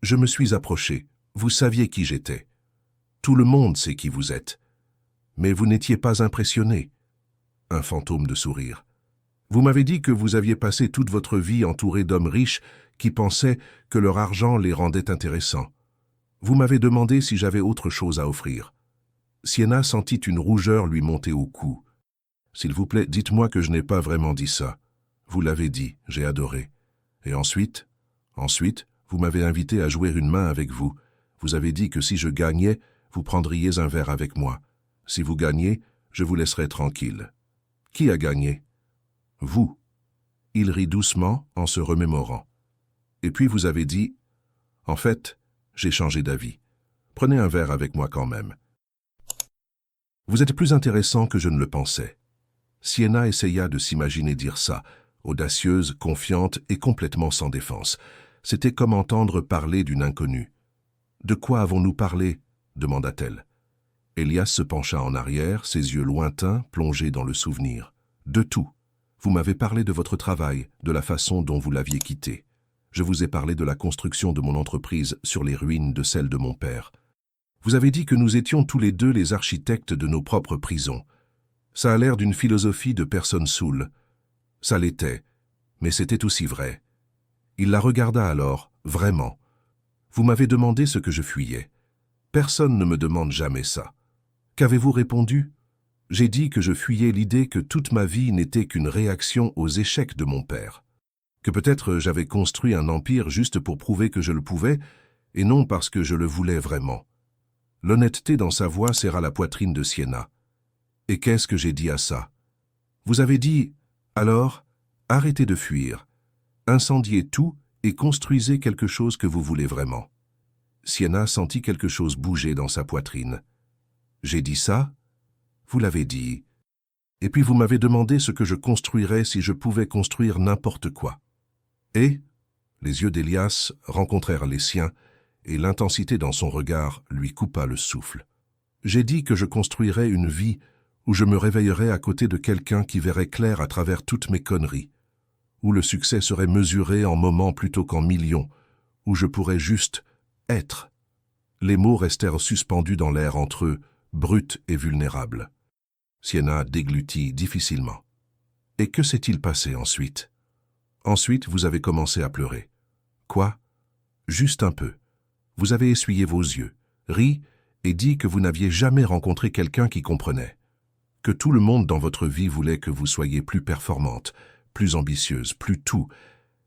Je me suis approché. Vous saviez qui j'étais. Tout le monde sait qui vous êtes. Mais vous n'étiez pas impressionné. Un fantôme de sourire. Vous m'avez dit que vous aviez passé toute votre vie entouré d'hommes riches qui pensaient que leur argent les rendait intéressants. Vous m'avez demandé si j'avais autre chose à offrir. Sienna sentit une rougeur lui monter au cou. S'il vous plaît, dites-moi que je n'ai pas vraiment dit ça. Vous l'avez dit, j'ai adoré. Et ensuite, vous m'avez invité à jouer une main avec vous. Vous avez dit que si je gagnais, vous prendriez un verre avec moi. Si vous gagnez, je vous laisserai tranquille. Qui a gagné? Vous. Il rit doucement en se remémorant. Et puis vous avez dit, en fait, j'ai changé d'avis. Prenez un verre avec moi quand même. Vous êtes plus intéressant que je ne le pensais. Sienna essaya de s'imaginer dire ça, audacieuse, confiante et complètement sans défense. C'était comme entendre parler d'une inconnue. « De quoi avons-nous parlé ?» demanda-t-elle. Elias se pencha en arrière, ses yeux lointains plongés dans le souvenir. « De tout. Vous m'avez parlé de votre travail, de la façon dont vous l'aviez quitté. Je vous ai parlé de la construction de mon entreprise sur les ruines de celle de mon père. Vous avez dit que nous étions tous les deux les architectes de nos propres prisons. Ça a l'air d'une philosophie de personne saoule. Ça l'était, mais c'était aussi vrai. Il la regarda alors, vraiment. Vous m'avez demandé ce que je fuyais. Personne ne me demande jamais ça. Qu'avez-vous répondu? J'ai dit que je fuyais l'idée que toute ma vie n'était qu'une réaction aux échecs de mon père. Que peut-être j'avais construit un empire juste pour prouver que je le pouvais, et non parce que je le voulais vraiment. L'honnêteté dans sa voix serra la poitrine de Sienna. Et qu'est-ce que j'ai dit à ça? Vous avez dit, alors, arrêtez de fuir, incendiez tout et construisez quelque chose que vous voulez vraiment. Sienna sentit quelque chose bouger dans sa poitrine. J'ai dit ça? Vous l'avez dit. Et puis vous m'avez demandé ce que je construirais si je pouvais construire n'importe quoi. Et, les yeux d'Elias rencontrèrent les siens, et l'intensité dans son regard lui coupa le souffle. J'ai dit que je construirais une vie où je me réveillerais à côté de quelqu'un qui verrait clair à travers toutes mes conneries, où le succès serait mesuré en moments plutôt qu'en millions, où je pourrais juste être. Les mots restèrent suspendus dans l'air entre eux, bruts et vulnérables. Sienna déglutit difficilement. Et que s'est-il passé ensuite? Ensuite, vous avez commencé à pleurer. Quoi? Juste un peu. Vous avez essuyé vos yeux, ri et dit que vous n'aviez jamais rencontré quelqu'un qui comprenait. Que tout le monde dans votre vie voulait que vous soyez plus performante, plus ambitieuse, plus tout,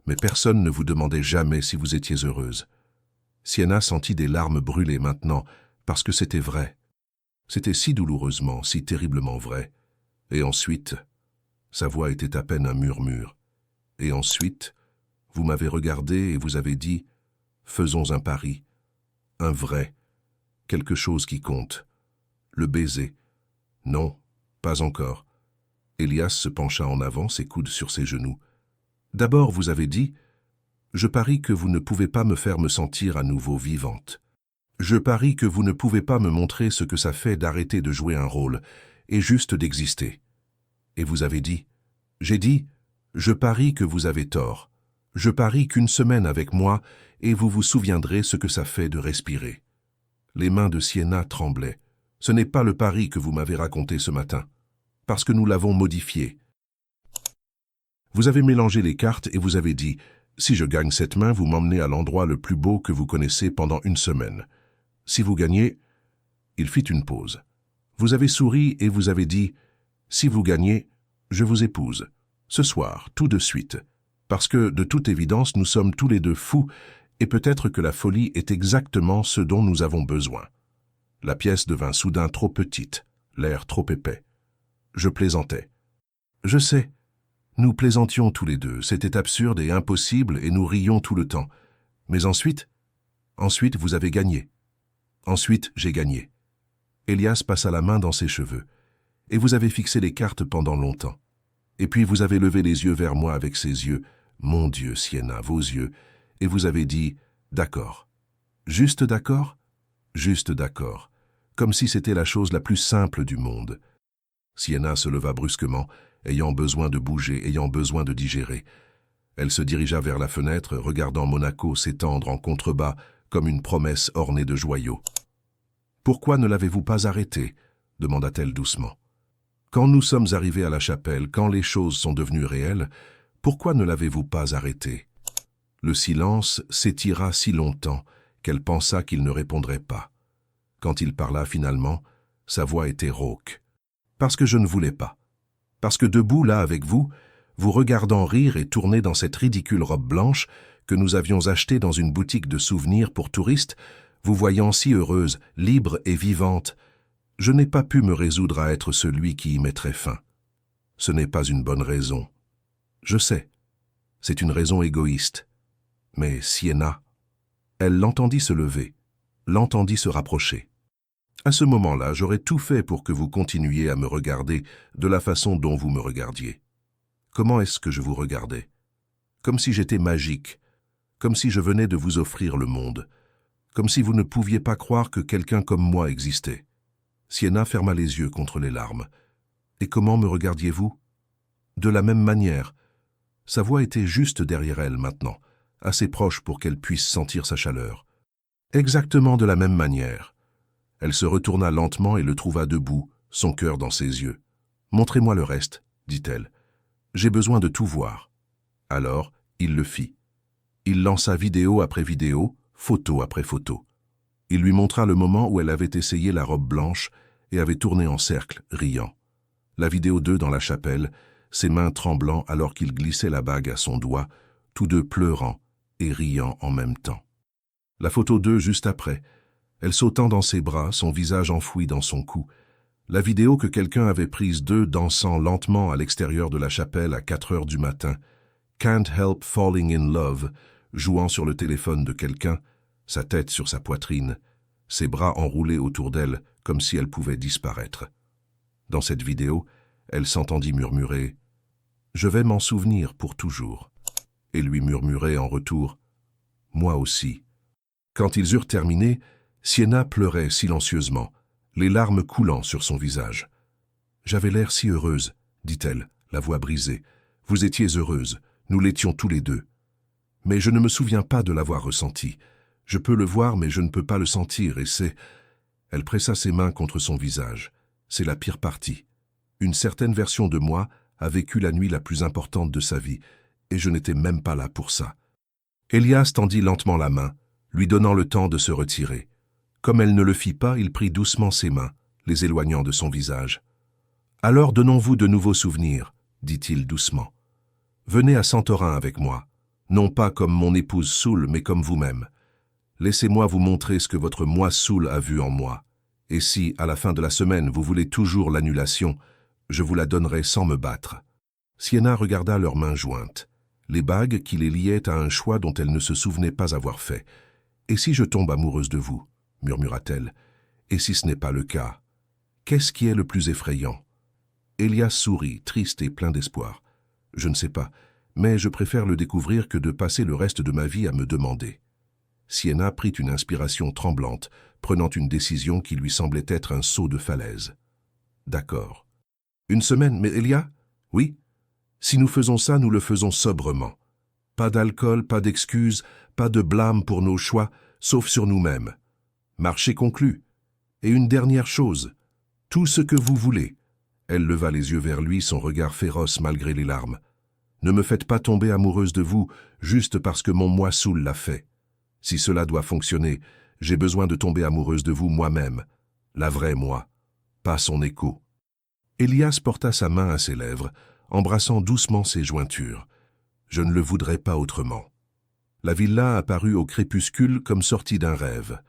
mais personne ne vous demandait jamais si vous étiez heureuse. Sienna sentit des larmes brûler maintenant, parce que c'était vrai. C'était si douloureusement, si terriblement vrai. Et ensuite, sa voix était à peine un murmure. Et ensuite, vous m'avez regardé et vous avez dit « Faisons un pari, un vrai, quelque chose qui compte. Le baiser. Non, pas encore. » Elias se pencha en avant, ses coudes sur ses genoux. « D'abord, vous avez dit « Je parie que vous ne pouvez pas me faire me sentir à nouveau vivante. Je parie que vous ne pouvez pas me montrer ce que ça fait d'arrêter de jouer un rôle et juste d'exister. » Et vous avez dit « J'ai dit « Je parie que vous avez tort. Je parie qu'une semaine avec moi et vous vous souviendrez ce que ça fait de respirer. » Les mains de Sienna tremblaient. « Ce n'est pas le pari que vous m'avez raconté ce matin, parce que nous l'avons modifié. Vous avez mélangé les cartes et vous avez dit « Si je gagne cette main, vous m'emmenez à l'endroit le plus beau que vous connaissez pendant une semaine. Si vous gagnez... » Il fit une pause. Vous avez souri et vous avez dit « Si vous gagnez, je vous épouse. Ce soir, tout de suite. Parce que, de toute évidence, nous sommes tous les deux fous et peut-être que la folie est exactement ce dont nous avons besoin. » La pièce devint soudain trop petite, l'air trop épais. Je plaisantais. Je sais. Nous plaisantions tous les deux, c'était absurde et impossible et nous rions tout le temps. Mais ensuite, vous avez gagné. Ensuite, j'ai gagné. Elias passa la main dans ses cheveux. Et vous avez fixé les cartes pendant longtemps. Et puis vous avez levé les yeux vers moi avec ses yeux. Mon Dieu, Sienna, vos yeux. Et vous avez dit, d'accord. Juste d'accord? Juste d'accord. Comme si c'était la chose la plus simple du monde. Sienna se leva brusquement, ayant besoin de bouger, ayant besoin de digérer. Elle se dirigea vers la fenêtre, regardant Monaco s'étendre en contrebas comme une promesse ornée de joyaux. « Pourquoi ne l'avez-vous pas arrêté ?» demanda-t-elle doucement. « Quand nous sommes arrivés à la chapelle, quand les choses sont devenues réelles, pourquoi ne l'avez-vous pas arrêté ?» Le silence s'étira si longtemps qu'elle pensa qu'il ne répondrait pas. Quand il parla finalement, sa voix était rauque. « Parce que je ne voulais pas. Parce que debout là avec vous, vous regardant rire et tourner dans cette ridicule robe blanche que nous avions achetée dans une boutique de souvenirs pour touristes, vous voyant si heureuse, libre et vivante, je n'ai pas pu me résoudre à être celui qui y mettrait fin. Ce n'est pas une bonne raison. Je sais, c'est une raison égoïste. Mais Sienna, elle l'entendit se lever, l'entendit se rapprocher. À ce moment-là, j'aurais tout fait pour que vous continuiez à me regarder de la façon dont vous me regardiez. Comment est-ce que je vous regardais? Comme si j'étais magique, comme si je venais de vous offrir le monde, comme si vous ne pouviez pas croire que quelqu'un comme moi existait. Sienna ferma les yeux contre les larmes. Et comment me regardiez-vous? De la même manière. Sa voix était juste derrière elle maintenant, assez proche pour qu'elle puisse sentir sa chaleur. Exactement de la même manière. Elle se retourna lentement et le trouva debout, son cœur dans ses yeux. « Montrez-moi le reste, » dit-elle. « J'ai besoin de tout voir. » Alors, il le fit. Il lança vidéo après vidéo, photo après photo. Il lui montra le moment où elle avait essayé la robe blanche et avait tourné en cercle, riant. La vidéo 2 dans la chapelle, ses mains tremblant alors qu'il glissait la bague à son doigt, tous deux pleurant et riant en même temps. La photo 2 juste après, elle sautant dans ses bras, son visage enfoui dans son cou. La vidéo que quelqu'un avait prise d'eux dansant lentement à l'extérieur de la chapelle à 4 heures du matin. Can't help falling in love, jouant sur le téléphone de quelqu'un, sa tête sur sa poitrine, ses bras enroulés autour d'elle comme si elle pouvait disparaître. Dans cette vidéo, elle s'entendit murmurer « Je vais m'en souvenir pour toujours » et lui murmurer en retour « Moi aussi ». Quand ils eurent terminé, Sienna pleurait silencieusement, les larmes coulant sur son visage. « J'avais l'air si heureuse, » dit-elle, la voix brisée. « Vous étiez heureuse, nous l'étions tous les deux. Mais je ne me souviens pas de l'avoir ressenti. Je peux le voir, mais je ne peux pas le sentir, et c'est... » Elle pressa ses mains contre son visage. C'est la pire partie. Une certaine version de moi a vécu la nuit la plus importante de sa vie, et je n'étais même pas là pour ça. Elias tendit lentement la main, lui donnant le temps de se retirer. Comme elle ne le fit pas, il prit doucement ses mains, les éloignant de son visage. « Alors donnons-vous de nouveaux souvenirs, » dit-il doucement. « Venez à Santorin avec moi. Non pas comme mon épouse Soul, mais comme vous-même. Laissez-moi vous montrer ce que votre moi Soul a vu en moi. Et si, à la fin de la semaine, vous voulez toujours l'annulation, je vous la donnerai sans me battre. » Sienna regarda leurs mains jointes, les bagues qui les liaient à un choix dont elle ne se souvenait pas avoir fait. « Et si je tombe amoureuse de vous ?» murmura-t-elle. « Et si ce n'est pas le cas? Qu'est-ce qui est le plus effrayant ?» Elias sourit, triste et plein d'espoir. « Je ne sais pas, mais je préfère le découvrir que de passer le reste de ma vie à me demander. » Sienna prit une inspiration tremblante, prenant une décision qui lui semblait être un saut de falaise. « D'accord. Une semaine, mais Elia? Oui. Si nous faisons ça, nous le faisons sobrement. Pas d'alcool, pas d'excuses, pas de blâme pour nos choix, sauf sur nous-mêmes. Marché conclu. Et une dernière chose. Tout ce que vous voulez. » Elle leva les yeux vers lui, son regard féroce malgré les larmes. « Ne me faites pas tomber amoureuse de vous juste parce que mon moi Soul l'a fait. Si cela doit fonctionner, j'ai besoin de tomber amoureuse de vous moi-même, la vraie moi, pas son écho. » Elias porta sa main à ses lèvres, embrassant doucement ses jointures. « Je ne le voudrais pas autrement. » La villa apparut au crépuscule comme sortie d'un rêve.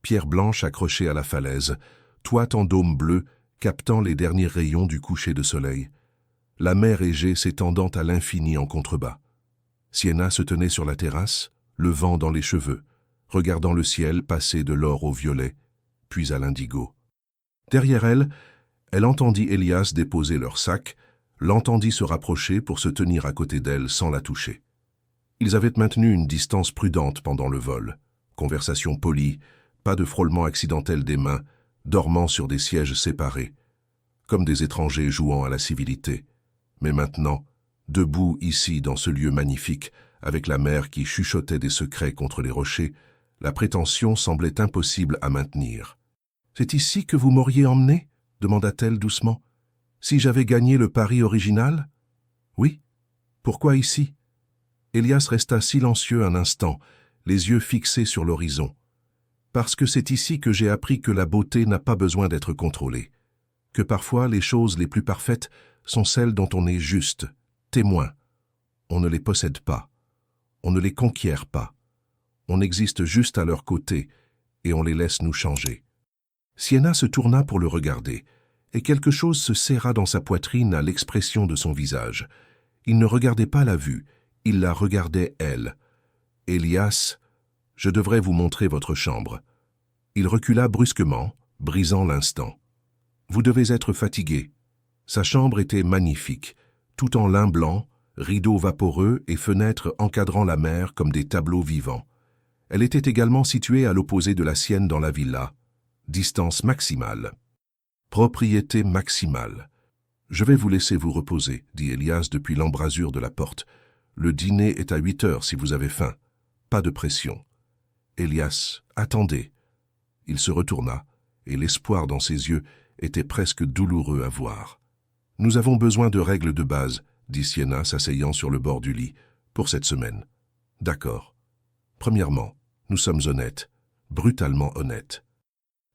Pierre blanche accrochée à la falaise, toit en dôme bleu, captant les derniers rayons du coucher de soleil. La mer Égée s'étendant à l'infini en contrebas. Sienna se tenait sur la terrasse, le vent dans les cheveux, regardant le ciel passer de l'or au violet, puis à l'indigo. Derrière elle, elle entendit Elias déposer leur sac, l'entendit se rapprocher pour se tenir à côté d'elle sans la toucher. Ils avaient maintenu une distance prudente pendant le vol, conversation polie, pas de frôlement accidentel des mains, dormant sur des sièges séparés, comme des étrangers jouant à la civilité. Mais maintenant, debout ici dans ce lieu magnifique, avec la mer qui chuchotait des secrets contre les rochers, la prétention semblait impossible à maintenir. « C'est ici que vous m'auriez emmené ?» demanda-t-elle doucement. « Si j'avais gagné le pari original ?»« Oui. Pourquoi ici ?» Elias resta silencieux un instant, les yeux fixés sur l'horizon. « Parce que c'est ici que j'ai appris que la beauté n'a pas besoin d'être contrôlée, que parfois les choses les plus parfaites sont celles dont on est juste, témoin. On ne les possède pas. On ne les conquiert pas. On existe juste à leur côté et on les laisse nous changer. » Sienna se tourna pour le regarder, et quelque chose se serra dans sa poitrine à l'expression de son visage. Il ne regardait pas la vue, il la regardait elle. « Elias, je devrais vous montrer votre chambre. » Il recula brusquement, brisant l'instant. « Vous devez être fatigué. » Sa chambre était magnifique, tout en lin blanc, rideaux vaporeux et fenêtres encadrant la mer comme des tableaux vivants. Elle était également située à l'opposé de la sienne dans la villa. Distance maximale. Propriété maximale. « Je vais vous laisser vous reposer, » dit Elias depuis l'embrasure de la porte. « Le dîner est à 8 heures si vous avez faim. Pas de pression. » « Elias, attendez. » Il se retourna, et l'espoir dans ses yeux était presque douloureux à voir. « Nous avons besoin de règles de base, » dit Sienna s'asseyant sur le bord du lit, « pour cette semaine. »« D'accord. Premièrement, nous sommes honnêtes, brutalement honnêtes.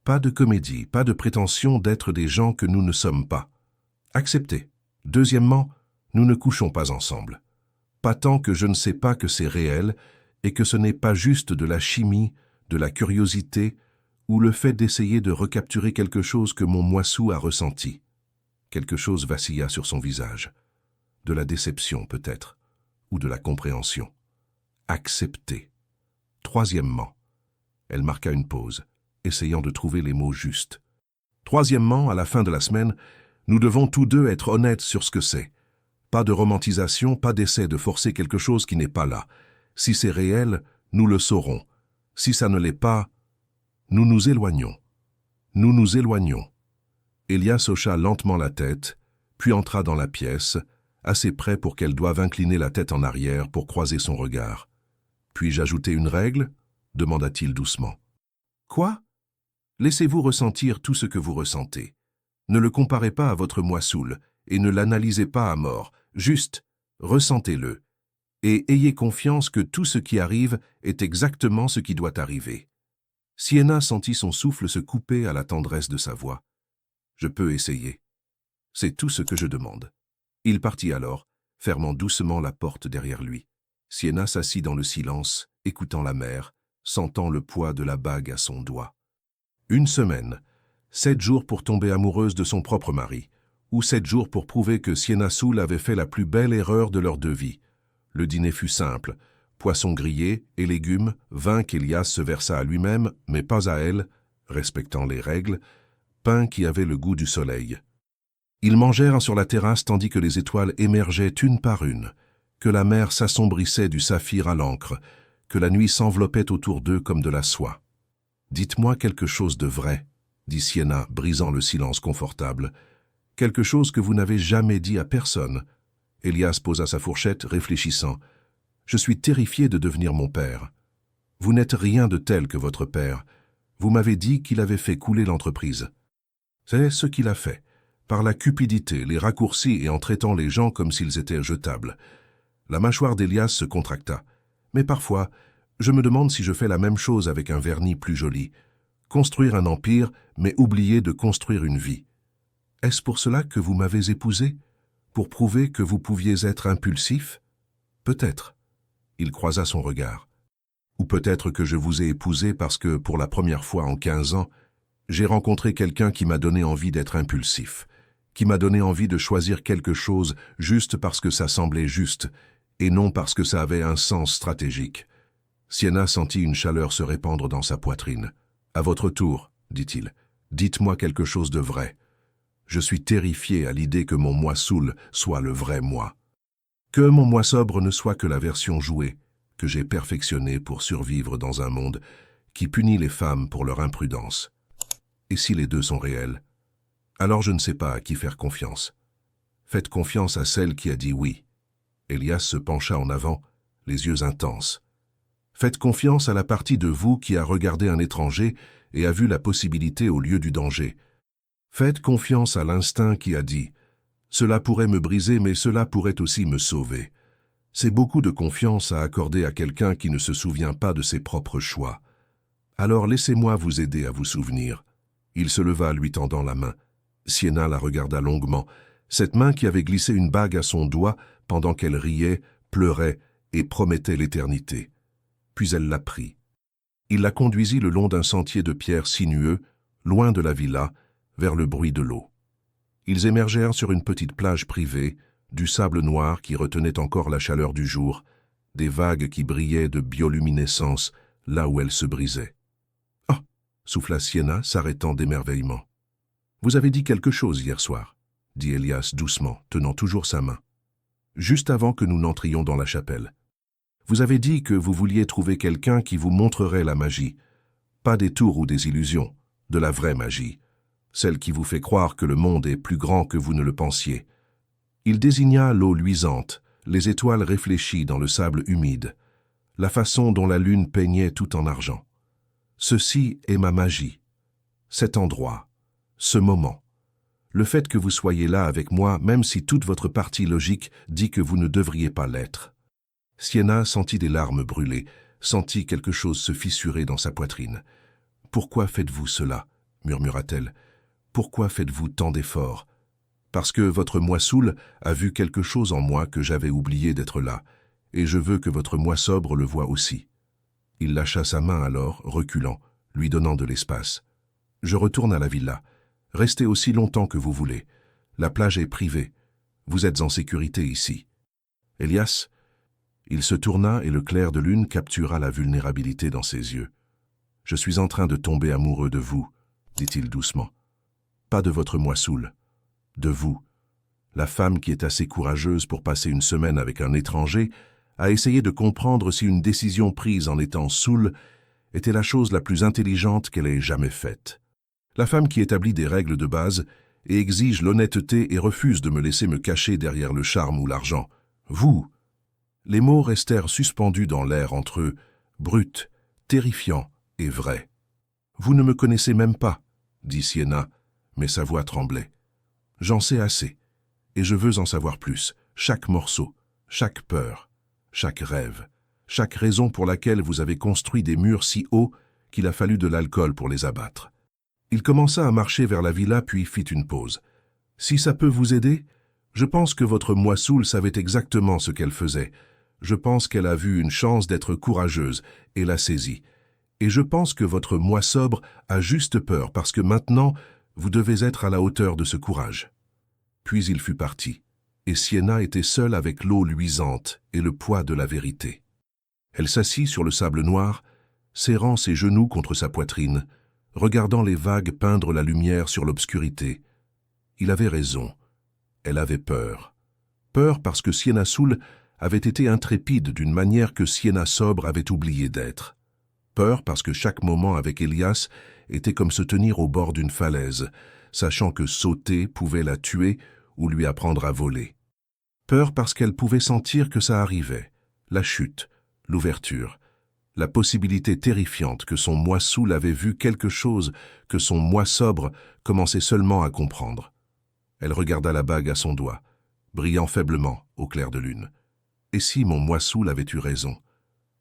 Pas de comédie, pas de prétention d'être des gens que nous ne sommes pas. Accepté. Deuxièmement, nous ne couchons pas ensemble. Pas tant que je ne sais pas que c'est réel et que ce n'est pas juste de la chimie, de la curiosité ou le fait d'essayer de recapturer quelque chose que mon moissou a ressenti. » Quelque chose vacilla sur son visage. De la déception peut-être, ou de la compréhension. Accepté. Troisièmement, elle marqua une pause, essayant de trouver les mots justes. Troisièmement, à la fin de la semaine, nous devons tous deux être honnêtes sur ce que c'est. Pas de romantisation, pas d'essai de forcer quelque chose qui n'est pas là. Si c'est réel, nous le saurons. Si ça ne l'est pas, nous nous éloignons. Nous nous éloignons. Elias hocha lentement la tête, puis entra dans la pièce, assez près pour qu'elle doive incliner la tête en arrière pour croiser son regard. « Puis-je ajouter une règle ?» demanda-t-il doucement. « Quoi ? Laissez-vous ressentir tout ce que vous ressentez. Ne le comparez pas à votre moi Soul et ne l'analysez pas à mort, juste ressentez-le. Et ayez confiance que tout ce qui arrive est exactement ce qui doit arriver. » Sienna sentit son souffle se couper à la tendresse de sa voix. « Je peux essayer. C'est tout ce que je demande. » Il partit alors, fermant doucement la porte derrière lui. Sienna s'assit dans le silence, écoutant la mer, sentant le poids de la bague à son doigt. 1 semaine, 7 jours pour tomber amoureuse de son propre mari, ou 7 jours pour prouver que Sienna Soul avait fait la plus belle erreur de leurs 2 vies. Le dîner fut simple, poisson grillé et légumes, vin qu'Elias se versa à lui-même, mais pas à elle, respectant les règles, pain qui avait le goût du soleil. Ils mangèrent sur la terrasse tandis que les étoiles émergeaient une par une, que la mer s'assombrissait du saphir à l'encre, que la nuit s'enveloppait autour d'eux comme de la soie. « Dites-moi quelque chose de vrai, » dit Sienna, brisant le silence confortable. « Quelque chose que vous n'avez jamais dit à personne. » Elias posa sa fourchette, réfléchissant. « Je suis terrifié de devenir mon père. Vous n'êtes rien de tel que votre père. Vous m'avez dit qu'il avait fait couler l'entreprise. C'est ce qu'il a fait, par la cupidité, les raccourcis et en traitant les gens comme s'ils étaient jetables. » La mâchoire d'Elias se contracta. « Mais parfois, je me demande si je fais la même chose avec un vernis plus joli. Construire un empire, mais oublier de construire une vie. Est-ce pour cela que vous m'avez épousé? Pour prouver que vous pouviez être impulsif? Peut-être. » Il croisa son regard. « Ou peut-être que je vous ai épousé parce que, pour la première fois en 15 ans, j'ai rencontré quelqu'un qui m'a donné envie d'être impulsif, qui m'a donné envie de choisir quelque chose juste parce que ça semblait juste, et non parce que ça avait un sens stratégique. » Sienna sentit une chaleur se répandre dans sa poitrine. « À votre tour, dit-il, dites-moi quelque chose de vrai. Je suis terrifié à l'idée que mon moi Soul soit le vrai moi. Que mon moi sobre ne soit que la version jouée, que j'ai perfectionnée pour survivre dans un monde qui punit les femmes pour leur imprudence. Et si les deux sont réels, alors je ne sais pas à qui faire confiance. Faites confiance à celle qui a dit oui. » Elias se pencha en avant, les yeux intenses. Faites confiance à la partie de vous qui a regardé un étranger et a vu la possibilité au lieu du danger. Faites confiance à l'instinct qui a dit « Cela pourrait me briser, mais cela pourrait aussi me sauver. » C'est beaucoup de confiance à accorder à quelqu'un qui ne se souvient pas de ses propres choix. Alors laissez-moi vous aider à vous souvenir. Il se leva, lui tendant la main. Sienna la regarda longuement, cette main qui avait glissé une bague à son doigt pendant qu'elle riait, pleurait et promettait l'éternité. Puis elle la prit. Il la conduisit le long d'un sentier de pierre sinueux, loin de la villa, vers le bruit de l'eau. Ils émergèrent sur une petite plage privée, du sable noir qui retenait encore la chaleur du jour, des vagues qui brillaient de bioluminescence là où elles se brisaient. « Ah !» souffla Sienna, s'arrêtant d'émerveillement. « Vous avez dit quelque chose hier soir, » dit Elias doucement, tenant toujours sa main. « Juste avant que nous n'entrions dans la chapelle. Vous avez dit que vous vouliez trouver quelqu'un qui vous montrerait la magie. Pas des tours ou des illusions, de la vraie magie. Celle qui vous fait croire que le monde est plus grand que vous ne le pensiez. » Il désigna l'eau luisante, les étoiles réfléchies dans le sable humide, la façon dont la lune peignait tout en argent. « Ceci est ma magie. Cet endroit, ce moment. Le fait que vous soyez là avec moi, même si toute votre partie logique dit que vous ne devriez pas l'être. » Sienna sentit des larmes brûler, sentit quelque chose se fissurer dans sa poitrine. « Pourquoi faites-vous cela ?» murmura-t-elle. « Pourquoi faites-vous tant d'efforts ? Parce que votre moi Soul a vu quelque chose en moi que j'avais oublié d'être là, et je veux que votre moi sobre le voie aussi. » Il lâcha sa main alors, reculant, lui donnant de l'espace. « Je retourne à la villa. Restez aussi longtemps que vous voulez. La plage est privée. Vous êtes en sécurité ici. » Elias, il se tourna et le clair de lune captura la vulnérabilité dans ses yeux. « Je suis en train de tomber amoureux de vous, » dit-il doucement. « Pas de votre moi Soul. De vous. La femme qui est assez courageuse pour passer une semaine avec un étranger a essayé de comprendre si une décision prise en étant Soul était la chose la plus intelligente qu'elle ait jamais faite. La femme qui établit des règles de base et exige l'honnêteté et refuse de me laisser me cacher derrière le charme ou l'argent. Vous. » Les mots restèrent suspendus dans l'air entre eux, bruts, terrifiants et vrais. « Vous ne me connaissez même pas, » dit Sienna, mais sa voix tremblait. « J'en sais assez, et je veux en savoir plus, chaque morceau, chaque peur, chaque rêve, chaque raison pour laquelle vous avez construit des murs si hauts qu'il a fallu de l'alcool pour les abattre. » Il commença à marcher vers la villa puis fit une pause. « Si ça peut vous aider, je pense que votre moi Soul savait exactement ce qu'elle faisait. Je pense qu'elle a vu une chance d'être courageuse et l'a saisie. Et je pense que votre moi sobre a juste peur parce que maintenant, vous devez être à la hauteur de ce courage. » Puis il fut parti, et Sienna était seule avec l'eau luisante et le poids de la vérité. Elle s'assit sur le sable noir, serrant ses genoux contre sa poitrine, regardant les vagues peindre la lumière sur l'obscurité. Il avait raison. Elle avait peur. Peur parce que Sienna Soul avait été intrépide d'une manière que Sienna sobre avait oublié d'être. Peur parce que chaque moment avec Elias était comme se tenir au bord d'une falaise, sachant que sauter pouvait la tuer ou lui apprendre à voler. Peur parce qu'elle pouvait sentir que ça arrivait, la chute, l'ouverture, la possibilité terrifiante que son moi soul avait vu quelque chose que son moi sobre commençait seulement à comprendre. Elle regarda la bague à son doigt, brillant faiblement au clair de lune. Et si mon moi soul avait eu raison?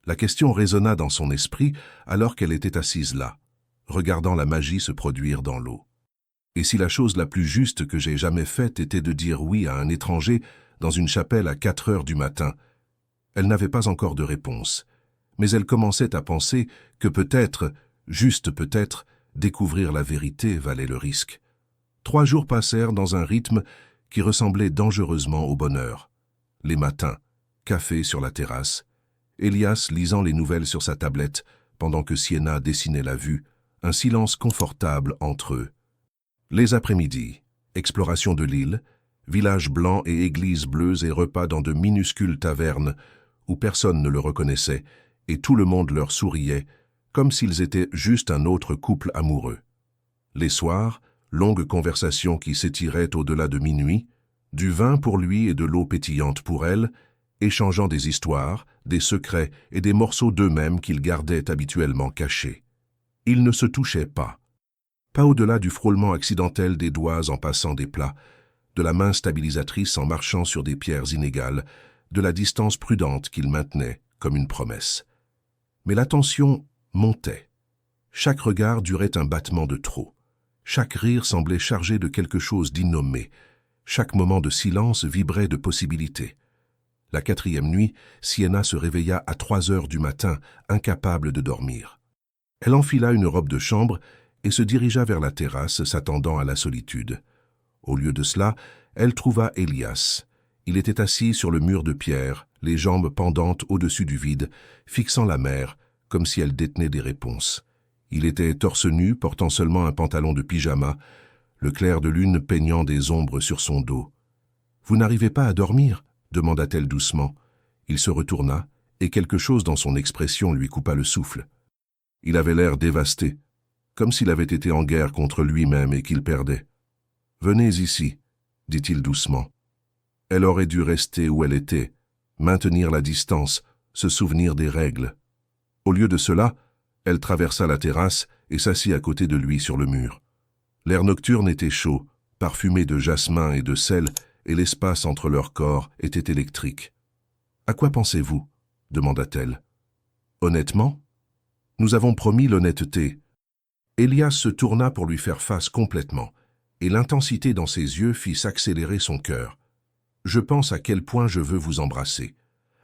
La question résonna dans son esprit alors qu'elle était assise là, regardant la magie se produire dans l'eau. Et si la chose la plus juste que j'ai jamais faite était de dire oui à un étranger dans une chapelle à 4 heures du matin? Elle n'avait pas encore de réponse, mais elle commençait à penser que peut-être, juste peut-être, découvrir la vérité valait le risque. 3 jours passèrent dans un rythme qui ressemblait dangereusement au bonheur. Les matins, café sur la terrasse, Elias lisant les nouvelles sur sa tablette pendant que Sienna dessinait la vue, un silence confortable entre eux. Les après-midi, exploration de l'île, villages blancs et églises bleues et repas dans de minuscules tavernes où personne ne le reconnaissait et tout le monde leur souriait comme s'ils étaient juste un autre couple amoureux. Les soirs, longues conversations qui s'étiraient au-delà de minuit, du vin pour lui et de l'eau pétillante pour elle, échangeant des histoires, des secrets et des morceaux d'eux-mêmes qu'ils gardaient habituellement cachés. Ils ne se touchaient pas. Pas au-delà du frôlement accidentel des doigts en passant des plats, de la main stabilisatrice en marchant sur des pierres inégales, de la distance prudente qu'ils maintenaient comme une promesse. Mais la tension montait. Chaque regard durait un battement de trop. Chaque rire semblait chargé de quelque chose d'innommé. Chaque moment de silence vibrait de possibilités. La 4e nuit, Sienna se réveilla à 3 heures du matin, incapable de dormir. Elle enfila une robe de chambre et se dirigea vers la terrasse, s'attendant à la solitude. Au lieu de cela, elle trouva Elias. Il était assis sur le mur de pierre, les jambes pendantes au-dessus du vide, fixant la mer, comme si elle détenait des réponses. Il était torse nu, portant seulement un pantalon de pyjama, le clair de lune peignant des ombres sur son dos. « Vous n'arrivez pas à dormir ?» demanda-t-elle doucement. Il se retourna, et quelque chose dans son expression lui coupa le souffle. Il avait l'air dévasté, comme s'il avait été en guerre contre lui-même et qu'il perdait. « Venez ici, » dit-il doucement. Elle aurait dû rester où elle était, maintenir la distance, se souvenir des règles. Au lieu de cela, elle traversa la terrasse et s'assit à côté de lui sur le mur. L'air nocturne était chaud, parfumé de jasmin et de sel, et l'espace entre leurs corps était électrique. « À quoi pensez-vous » demanda-t-elle. « Honnêtement ?» « Nous avons promis l'honnêteté. » Elias se tourna pour lui faire face complètement, et l'intensité dans ses yeux fit s'accélérer son cœur. « Je pense à quel point je veux vous embrasser,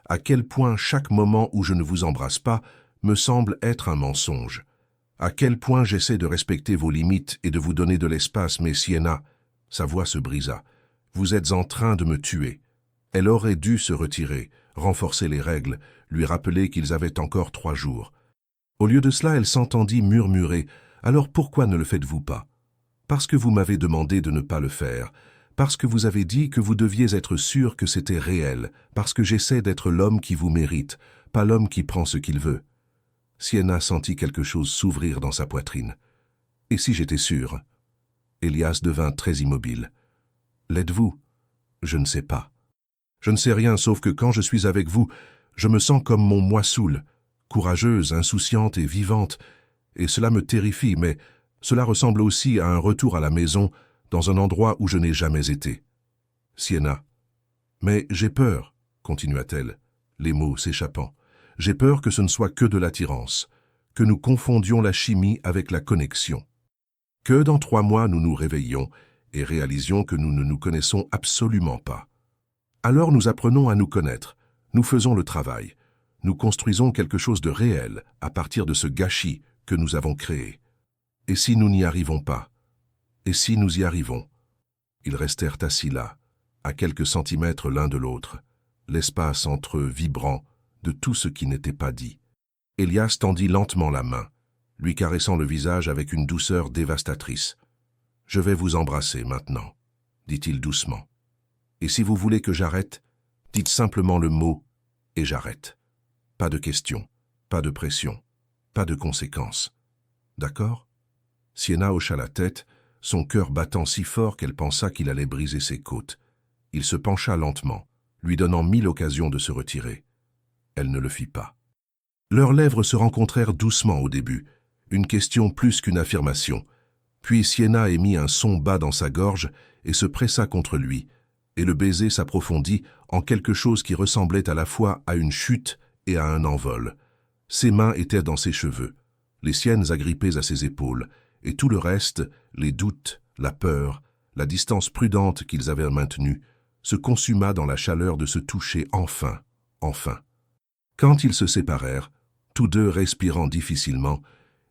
à quel point chaque moment où je ne vous embrasse pas me semble être un mensonge, à quel point j'essaie de respecter vos limites et de vous donner de l'espace, mais Sienna, » sa voix se brisa, « vous êtes en train de me tuer. » Elle aurait dû se retirer, renforcer les règles, lui rappeler qu'ils avaient encore 3 jours. Au lieu de cela, elle s'entendit murmurer « Alors pourquoi ne le faites-vous pas ?»« Parce que vous m'avez demandé de ne pas le faire, parce que vous avez dit que vous deviez être sûr que c'était réel, parce que j'essaie d'être l'homme qui vous mérite, pas l'homme qui prend ce qu'il veut. » Sienna sentit quelque chose s'ouvrir dans sa poitrine. « Et si j'étais sûr ?» Elias devint très immobile. « L'êtes-vous ?»« Je ne sais pas. Je ne sais rien sauf que quand je suis avec vous, je me sens comme mon moi soul, courageuse, insouciante et vivante, et cela me terrifie, mais cela ressemble aussi à un retour à la maison, dans un endroit où je n'ai jamais été. » Sienna. « Mais j'ai peur, » continua-t-elle, les mots s'échappant. « J'ai peur que ce ne soit que de l'attirance, que nous confondions la chimie avec la connexion. Que dans 3 mois nous nous réveillions et réalisions que nous ne nous connaissons absolument pas. Alors nous apprenons à nous connaître, Nous faisons le travail. Nous construisons quelque chose de réel à partir de ce gâchis que nous avons créé. Et si nous n'y arrivons pas? Et si nous y arrivons? Ils restèrent assis là, à quelques centimètres l'un de l'autre, l'espace entre eux vibrant de tout ce qui n'était pas dit. Elias tendit lentement la main, lui caressant le visage avec une douceur dévastatrice. « Je vais vous embrasser maintenant, » dit-il doucement. « Et si vous voulez que j'arrête, dites simplement le mot et j'arrête. Pas de questions, pas de pression, pas de conséquences. D'accord ?» Sienna hocha la tête, son cœur battant si fort qu'elle pensa qu'il allait briser ses côtes. Il se pencha lentement, lui donnant 1000 occasions de se retirer. Elle ne le fit pas. Leurs lèvres se rencontrèrent doucement au début, une question plus qu'une affirmation. Puis Sienna émit un son bas dans sa gorge et se pressa contre lui, et le baiser s'approfondit en quelque chose qui ressemblait à la fois à une chute et à un envol. Ses mains étaient dans ses cheveux, les siennes agrippées à ses épaules, et tout le reste, les doutes, la peur, la distance prudente qu'ils avaient maintenue, se consuma dans la chaleur de se toucher enfin, enfin. Quand ils se séparèrent, tous deux respirant difficilement,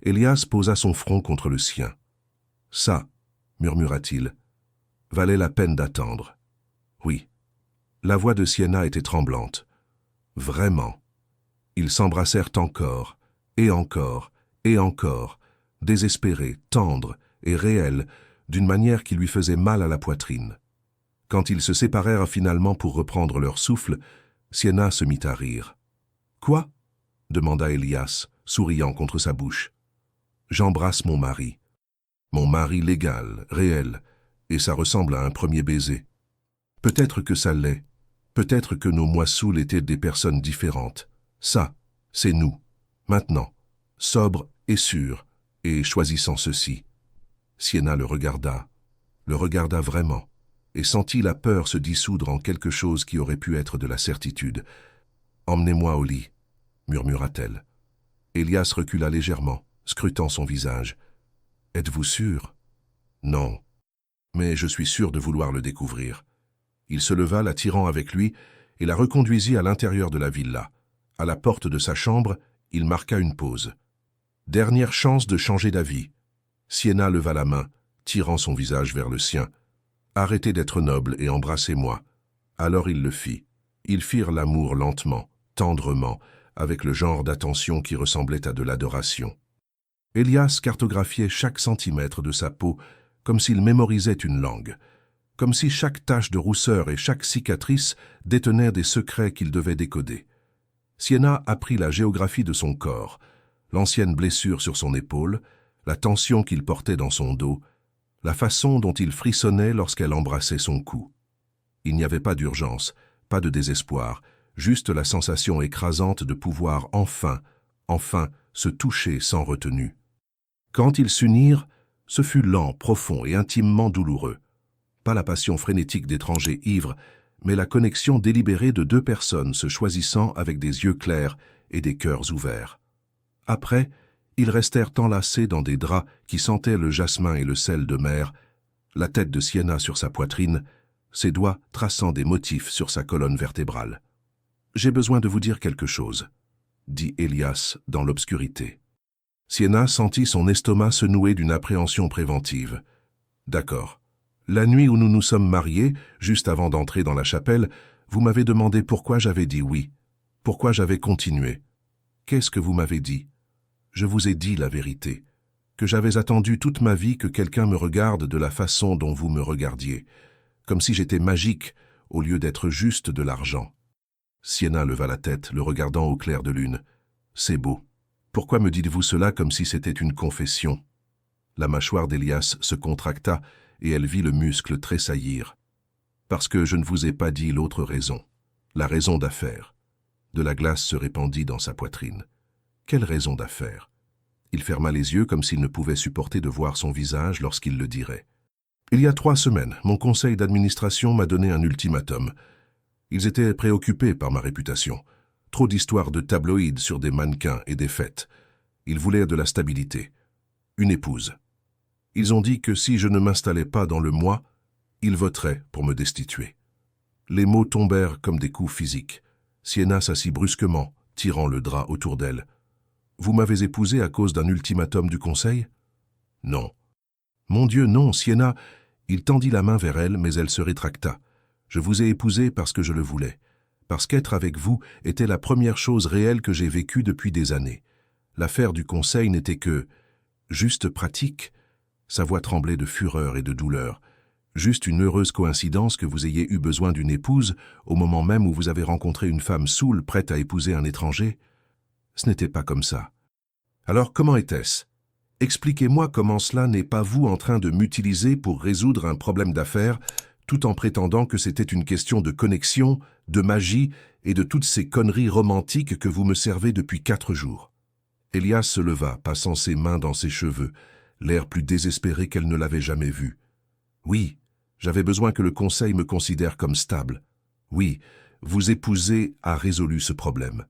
Elias posa son front contre le sien. « Ça, » murmura-t-il, « valait la peine d'attendre. » Oui. La voix de Sienna était tremblante. Vraiment. Ils s'embrassèrent encore, et encore, et encore, désespérés, tendres et réels, d'une manière qui lui faisait mal à la poitrine. Quand ils se séparèrent finalement pour reprendre leur souffle, Sienna se mit à rire. « Quoi ?» demanda Elias, souriant contre sa bouche. « J'embrasse mon mari. Mon mari légal, réel, et ça ressemble à un premier baiser. Peut-être que ça l'est, peut-être que nos moissoules étaient des personnes différentes. Ça, c'est nous, maintenant, sobres et sûrs, et choisissant ceci. » Sienna le regarda vraiment, et sentit la peur se dissoudre en quelque chose qui aurait pu être de la certitude. « Emmenez-moi au lit, » murmura-t-elle. Elias recula légèrement, scrutant son visage. « Êtes-vous sûr ?»« Non, mais je suis sûr de vouloir le découvrir. » Il se leva, la tirant avec lui, et la reconduisit à l'intérieur de la villa. À la porte de sa chambre, il marqua une pause. Dernière chance de changer d'avis. Sienna leva la main, tirant son visage vers le sien. « Arrêtez d'être noble et embrassez-moi. » Alors il le fit. Ils firent l'amour lentement, tendrement, avec le genre d'attention qui ressemblait à de l'adoration. Elias cartographiait chaque centimètre de sa peau comme s'il mémorisait une langue, comme si chaque tache de rousseur et chaque cicatrice détenaient des secrets qu'il devait décoder. Sienna apprit la géographie de son corps, l'ancienne blessure sur son épaule, la tension qu'il portait dans son dos, la façon dont il frissonnait lorsqu'elle embrassait son cou. Il n'y avait pas d'urgence, pas de désespoir, juste la sensation écrasante de pouvoir enfin se toucher sans retenue. Quand ils s'unirent, ce fut lent, profond et intimement douloureux. Pas la passion frénétique d'étrangers ivres, mais la connexion délibérée de deux personnes se choisissant avec des yeux clairs et des cœurs ouverts. Après, ils restèrent enlacés dans des draps qui sentaient le jasmin et le sel de mer, la tête de Sienna sur sa poitrine, ses doigts traçant des motifs sur sa colonne vertébrale. « J'ai besoin de vous dire quelque chose, » dit Elias dans l'obscurité. Sienna sentit son estomac se nouer d'une appréhension préventive. « D'accord. La nuit où nous nous sommes mariés, juste avant d'entrer dans la chapelle, vous m'avez demandé pourquoi j'avais dit oui, pourquoi j'avais continué. Qu'est-ce que vous m'avez dit? Je vous ai dit la vérité, que j'avais attendu toute ma vie que quelqu'un me regarde de la façon dont vous me regardiez, comme si j'étais magique au lieu d'être juste de l'argent. » Sienna leva la tête, le regardant au clair de lune. « C'est beau. Pourquoi me dites-vous cela comme si c'était une confession ?» La mâchoire d'Elias se contracta et elle vit le muscle tressaillir. « Parce que je ne vous ai pas dit l'autre raison, la raison d'affaire. » De la glace se répandit dans sa poitrine. « Quelle raison d'affaire ?» Il ferma les yeux comme s'il ne pouvait supporter de voir son visage lorsqu'il le dirait. « Il y a 3 semaines, mon conseil d'administration m'a donné un ultimatum. Ils étaient préoccupés par ma réputation. Trop d'histoires de tabloïds sur des mannequins et des fêtes. Ils voulaient de la stabilité. Une épouse. Ils ont dit que si je ne m'installais pas dans le mois, ils voteraient pour me destituer. » Les mots tombèrent comme des coups physiques. Sienna s'assit brusquement, tirant le drap autour d'elle. « Vous m'avez épousé à cause d'un ultimatum du conseil ?»« Non. »« Mon Dieu, non, Sienna !» Il tendit la main vers elle, mais elle se rétracta. « Je vous ai épousée parce que je le voulais. Parce qu'être avec vous était la première chose réelle que j'ai vécue depuis des années. L'affaire du conseil n'était que... juste pratique. » Sa voix tremblait de fureur et de douleur. « Juste une heureuse coïncidence que vous ayez eu besoin d'une épouse au moment même où vous avez rencontré une femme saoule prête à épouser un étranger. Ce n'était pas comme ça. Alors comment était-ce? Expliquez-moi comment cela n'est pas vous en train de m'utiliser pour résoudre un problème d'affaires, tout en prétendant que c'était une question de connexion, de magie et de toutes ces conneries romantiques que vous me servez depuis 4 jours. » Elias se leva, passant ses mains dans ses cheveux, l'air plus désespéré qu'elle ne l'avait jamais vu. « Oui, j'avais besoin que le conseil me considère comme stable. Oui, vous épouser a résolu ce problème.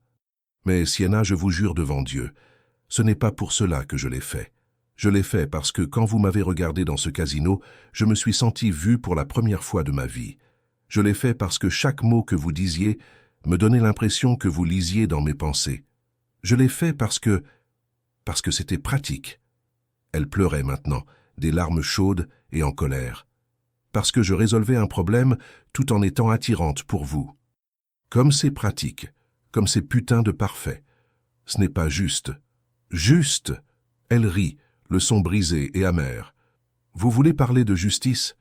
Mais Sienna, je vous jure devant Dieu, ce n'est pas pour cela que je l'ai fait. Je l'ai fait parce que quand vous m'avez regardé dans ce casino, je me suis senti vu pour la première fois de ma vie. Je l'ai fait parce que chaque mot que vous disiez me donnait l'impression que vous lisiez dans mes pensées. Je l'ai fait parce que c'était pratique. » Elle pleurait maintenant, des larmes chaudes et en colère. « Parce que je résolvais un problème tout en étant attirante pour vous. Comme c'est pratique, comme c'est putain de parfait. Ce n'est pas juste. Juste !» Elle rit, le son brisé et amer. « Vous voulez parler de justice?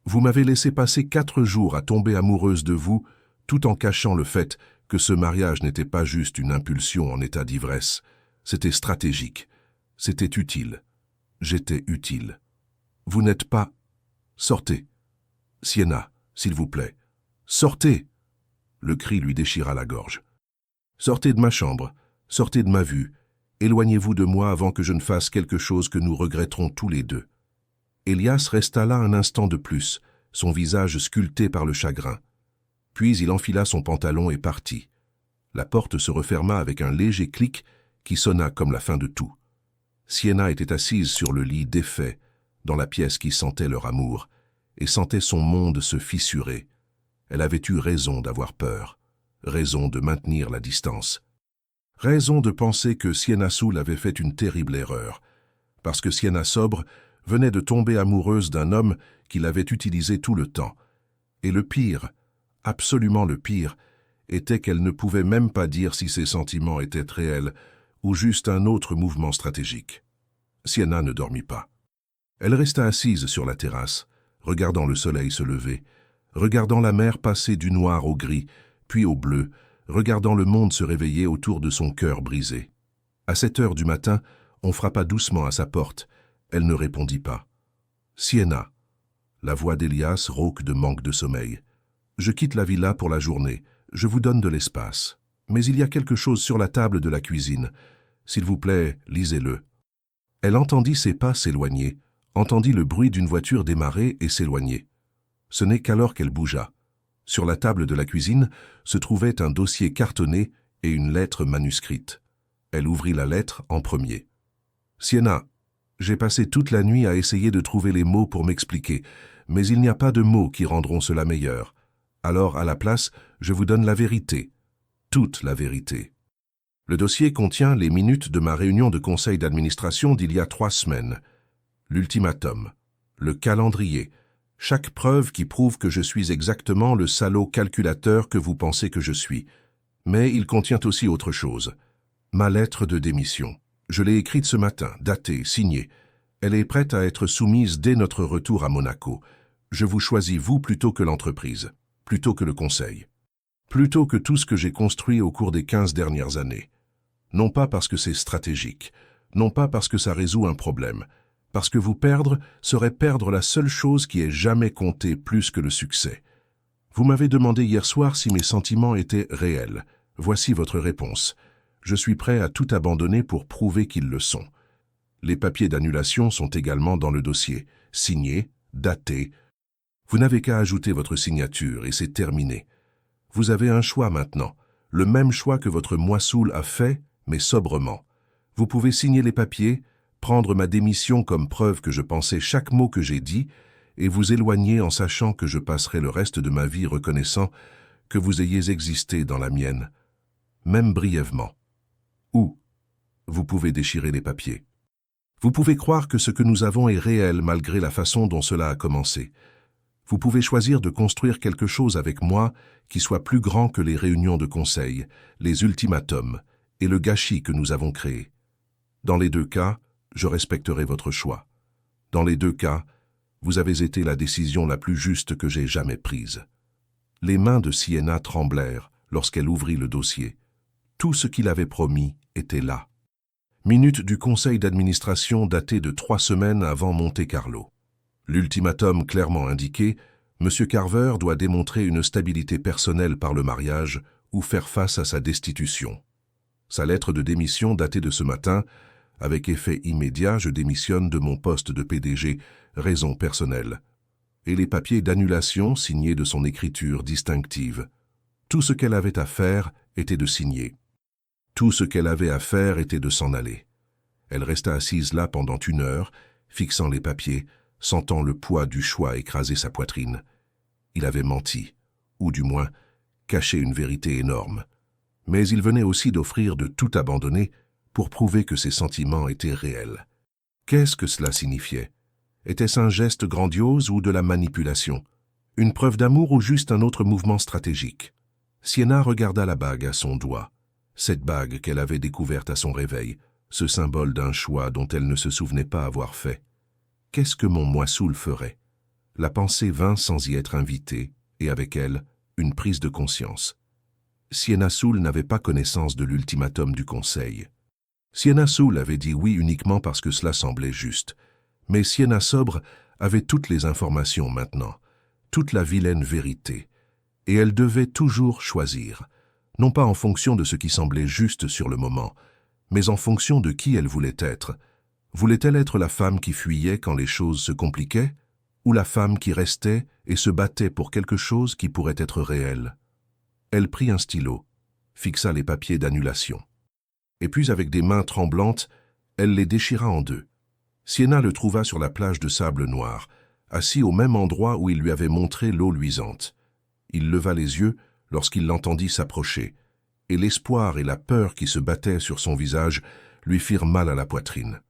Vous m'avez laissé passer 4 jours à tomber amoureuse de vous, tout en cachant le fait que ce mariage n'était pas juste une impulsion en état d'ivresse. C'était stratégique. C'était utile. J'étais utile. Vous n'êtes pas... Sortez. Sienna, s'il vous plaît. Sortez !» Le cri lui déchira la gorge. « Sortez de ma chambre. Sortez de ma vue. Éloignez-vous de moi avant que je ne fasse quelque chose que nous regretterons tous les deux. » Elias resta là un instant de plus, son visage sculpté par le chagrin. Puis il enfila son pantalon et partit. La porte se referma avec un léger clic qui sonna comme la fin de tout. Sienna était assise sur le lit défait, dans la pièce qui sentait leur amour, et sentait son monde se fissurer. Elle avait eu raison d'avoir peur, raison de maintenir la distance. Raison de penser que Sienna Soul avait fait une terrible erreur, parce que Sienna sobre venait de tomber amoureuse d'un homme qui l'avait utilisé tout le temps. Et le pire, absolument le pire, était qu'elle ne pouvait même pas dire si ses sentiments étaient réels ou juste un autre mouvement stratégique. Sienna ne dormit pas. Elle resta assise sur la terrasse, regardant le soleil se lever, regardant la mer passer du noir au gris, puis au bleu, regardant le monde se réveiller autour de son cœur brisé. À 7 heures du matin, on frappa doucement à sa porte. Elle ne répondit pas. « Sienna !» La voix d'Elias rauque de manque de sommeil. « Je quitte la villa pour la journée. Je vous donne de l'espace. Mais il y a quelque chose sur la table de la cuisine. S'il vous plaît, lisez-le. » Elle entendit ses pas s'éloigner, entendit le bruit d'une voiture démarrer et s'éloigner. Ce n'est qu'alors qu'elle bougea. Sur la table de la cuisine se trouvait un dossier cartonné et une lettre manuscrite. Elle ouvrit la lettre en premier. « Sienna, j'ai passé toute la nuit à essayer de trouver les mots pour m'expliquer, mais il n'y a pas de mots qui rendront cela meilleur. Alors, à la place, je vous donne la vérité. Toute la vérité. Le dossier contient les minutes de ma réunion de conseil d'administration d'il y a 3 semaines. L'ultimatum, le calendrier, chaque preuve qui prouve que je suis exactement le salaud calculateur que vous pensez que je suis. Mais il contient aussi autre chose. Ma lettre de démission. Je l'ai écrite ce matin, datée, signée. Elle est prête à être soumise dès notre retour à Monaco. Je vous choisis vous plutôt que l'entreprise, plutôt que le conseil, plutôt que tout ce que j'ai construit au cours des 15 dernières années. Non pas parce que c'est stratégique, non pas parce que ça résout un problème, parce que vous perdre serait perdre la seule chose qui ait jamais compté plus que le succès. Vous m'avez demandé hier soir si mes sentiments étaient réels. Voici votre réponse. Je suis prêt à tout abandonner pour prouver qu'ils le sont. Les papiers d'annulation sont également dans le dossier, signés, datés. Vous n'avez qu'à ajouter votre signature et c'est terminé. Vous avez un choix maintenant, le même choix que votre moissoul a fait, mais sobrement. Vous pouvez signer les papiers, prendre ma démission comme preuve que je pensais chaque mot que j'ai dit et vous éloigner en sachant que je passerai le reste de ma vie reconnaissant que vous ayez existé dans la mienne, même brièvement. Ou, vous pouvez déchirer les papiers. Vous pouvez croire que ce que nous avons est réel malgré la façon dont cela a commencé. Vous pouvez choisir de construire quelque chose avec moi qui soit plus grand que les réunions de conseil, les ultimatums et le gâchis que nous avons créé. Dans les deux cas, je respecterai votre choix. Dans les deux cas, vous avez été la décision la plus juste que j'ai jamais prise. Les mains de Sienna tremblèrent lorsqu'elle ouvrit le dossier. Tout ce qu'il avait promis était là. Minute du conseil d'administration datée de 3 semaines avant Monte-Carlo. L'ultimatum clairement indiqué, M. Carver doit démontrer une stabilité personnelle par le mariage ou faire face à sa destitution. Sa lettre de démission datée de ce matin, avec effet immédiat, je démissionne de mon poste de PDG, raison personnelle. Et les papiers d'annulation signés de son écriture distinctive. Tout ce qu'elle avait à faire était de signer. Tout ce qu'elle avait à faire était de s'en aller. Elle resta assise là pendant 1 heure, fixant les papiers, sentant le poids du choix écraser sa poitrine. Il avait menti, ou du moins caché une vérité énorme. Mais il venait aussi d'offrir de tout abandonner pour prouver que ses sentiments étaient réels. Qu'est-ce que cela signifiait? Était-ce un geste grandiose ou de la manipulation? Une preuve d'amour ou juste un autre mouvement stratégique? Sienna regarda la bague à son doigt. Cette bague qu'elle avait découverte à son réveil, ce symbole d'un choix dont elle ne se souvenait pas avoir fait. Qu'est-ce que mon moi Soul ferait? La pensée vint sans y être invitée, et avec elle, une prise de conscience. Sienna Soul n'avait pas connaissance de l'ultimatum du conseil. Sienna Soul avait dit oui uniquement parce que cela semblait juste. Mais Sienna Sobre avait toutes les informations maintenant, toute la vilaine vérité, et elle devait toujours choisir, non pas en fonction de ce qui semblait juste sur le moment, mais en fonction de qui elle voulait être. Voulait-elle être la femme qui fuyait quand les choses se compliquaient, ou la femme qui restait et se battait pour quelque chose qui pourrait être réel? Elle prit un stylo, fixa les papiers d'annulation. Et puis, avec des mains tremblantes, elle les déchira en deux. Sienna le trouva sur la plage de sable noir, assis au même endroit où il lui avait montré l'eau luisante. Il leva les yeux lorsqu'il l'entendit s'approcher, et l'espoir et la peur qui se battaient sur son visage lui firent mal à la poitrine.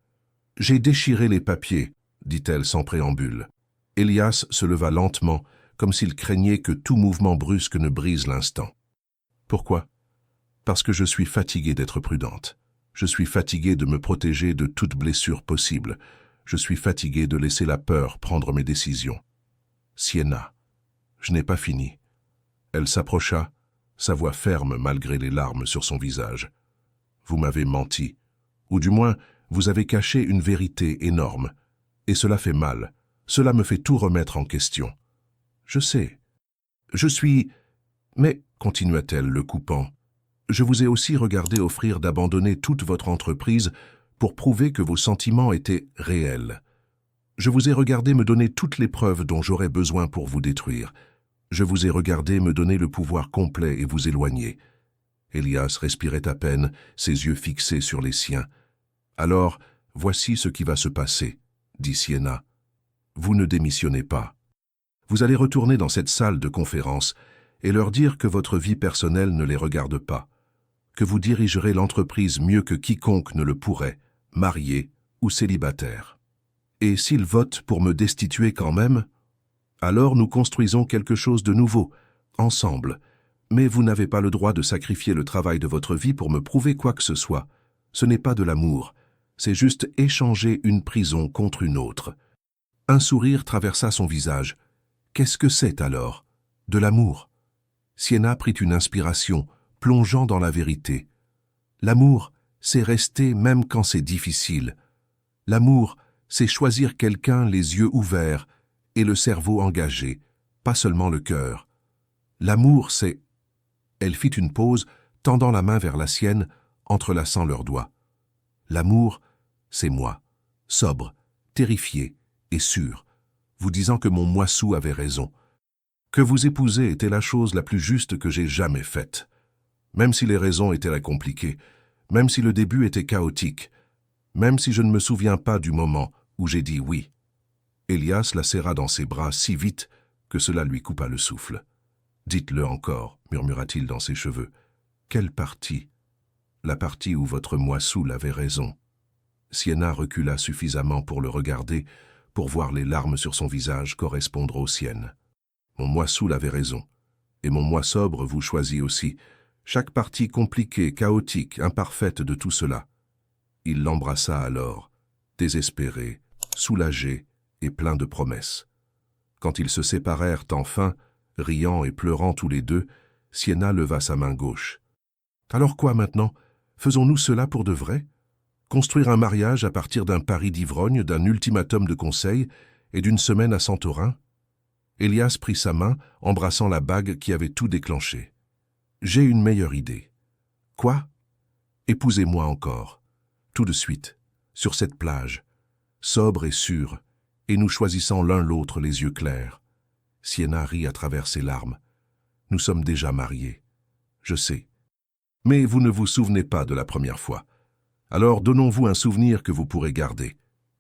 « J'ai déchiré les papiers », dit-elle sans préambule. Elias se leva lentement, comme s'il craignait que tout mouvement brusque ne brise l'instant. « Pourquoi ? Parce que je suis fatigué d'être prudente. Je suis fatigué de me protéger de toute blessure possible. Je suis fatigué de laisser la peur prendre mes décisions. » Sienna. Je n'ai pas fini. Elle s'approcha, sa voix ferme malgré les larmes sur son visage. Vous m'avez menti, ou du moins, vous avez caché une vérité énorme, et cela fait mal, cela me fait tout remettre en question. Je sais. Je suis... Mais, continua-t-elle, le coupant, je vous ai aussi regardé offrir d'abandonner toute votre entreprise pour prouver que vos sentiments étaient réels. Je vous ai regardé me donner toutes les preuves dont j'aurais besoin pour vous détruire. Je vous ai regardé me donner le pouvoir complet et vous éloigner. Elias respirait à peine, ses yeux fixés sur les siens. « Alors, voici ce qui va se passer, » dit Sienna. « Vous ne démissionnez pas. Vous allez retourner dans cette salle de conférence et leur dire que votre vie personnelle ne les regarde pas, que vous dirigerez l'entreprise mieux que quiconque ne le pourrait, marié ou célibataire. Et s'ils votent pour me destituer quand même, alors nous construisons quelque chose de nouveau, ensemble. Mais vous n'avez pas le droit de sacrifier le travail de votre vie pour me prouver quoi que ce soit. Ce n'est pas de l'amour. C'est juste échanger une prison contre une autre. » Un sourire traversa son visage. Qu'est-ce que c'est alors? De l'amour. Sienna prit une inspiration, plongeant dans la vérité. L'amour, c'est rester même quand c'est difficile. L'amour, c'est choisir quelqu'un les yeux ouverts et le cerveau engagé, pas seulement le cœur. L'amour, c'est... Elle fit une pause, tendant la main vers la sienne, entrelaçant leurs doigts. L'amour, c'est moi, sobre, terrifié et sûr, vous disant que mon moissou avait raison. Que vous épouser était la chose la plus juste que j'ai jamais faite. Même si les raisons étaient compliquées, même si le début était chaotique, même si je ne me souviens pas du moment où j'ai dit oui. Elias la serra dans ses bras si vite que cela lui coupa le souffle. Dites-le encore, murmura-t-il dans ses cheveux. Quelle partie? La partie où votre moi saoul avait raison. Sienna recula suffisamment pour le regarder, pour voir les larmes sur son visage correspondre aux siennes. Mon moi saoul avait raison, et mon moi sobre vous choisit aussi, chaque partie compliquée, chaotique, imparfaite de tout cela. Il l'embrassa alors, désespéré, soulagé et plein de promesses. Quand ils se séparèrent enfin, riant et pleurant tous les deux, Sienna leva sa main gauche. « Alors quoi maintenant? Faisons-nous cela pour de vrai? Construire un mariage à partir d'un pari d'ivrogne, d'un ultimatum de conseil et d'une semaine à Santorin ?» Elias prit sa main, embrassant la bague qui avait tout déclenché. « J'ai une meilleure idée. »« Quoi ? » ?»« Épousez-moi encore. Tout de suite, sur cette plage, sobre et sûre, et nous choisissant l'un l'autre les yeux clairs. » Sienna rit à travers ses larmes. « Nous sommes déjà mariés. Je sais. Mais vous ne vous souvenez pas de la première fois. Alors donnons-vous un souvenir que vous pourrez garder. »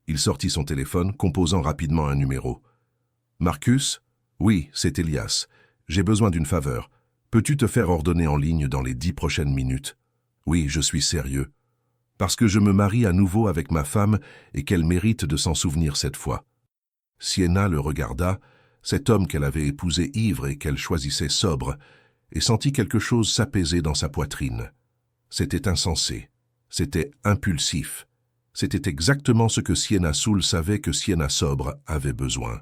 Il sortit son téléphone, composant rapidement un numéro. « Marcus ? Oui, c'est Elias. J'ai besoin d'une faveur. Peux-tu te faire ordonner en ligne dans les 10 prochaines minutes ? Oui, je suis sérieux. Parce que je me marie à nouveau avec ma femme et qu'elle mérite de s'en souvenir cette fois. » Sienna le regarda, cet homme qu'elle avait épousé ivre et qu'elle choisissait sobre, et sentit quelque chose s'apaiser dans sa poitrine. C'était insensé, c'était impulsif, c'était exactement ce que Sienna saoul savait que Sienna sobre avait besoin.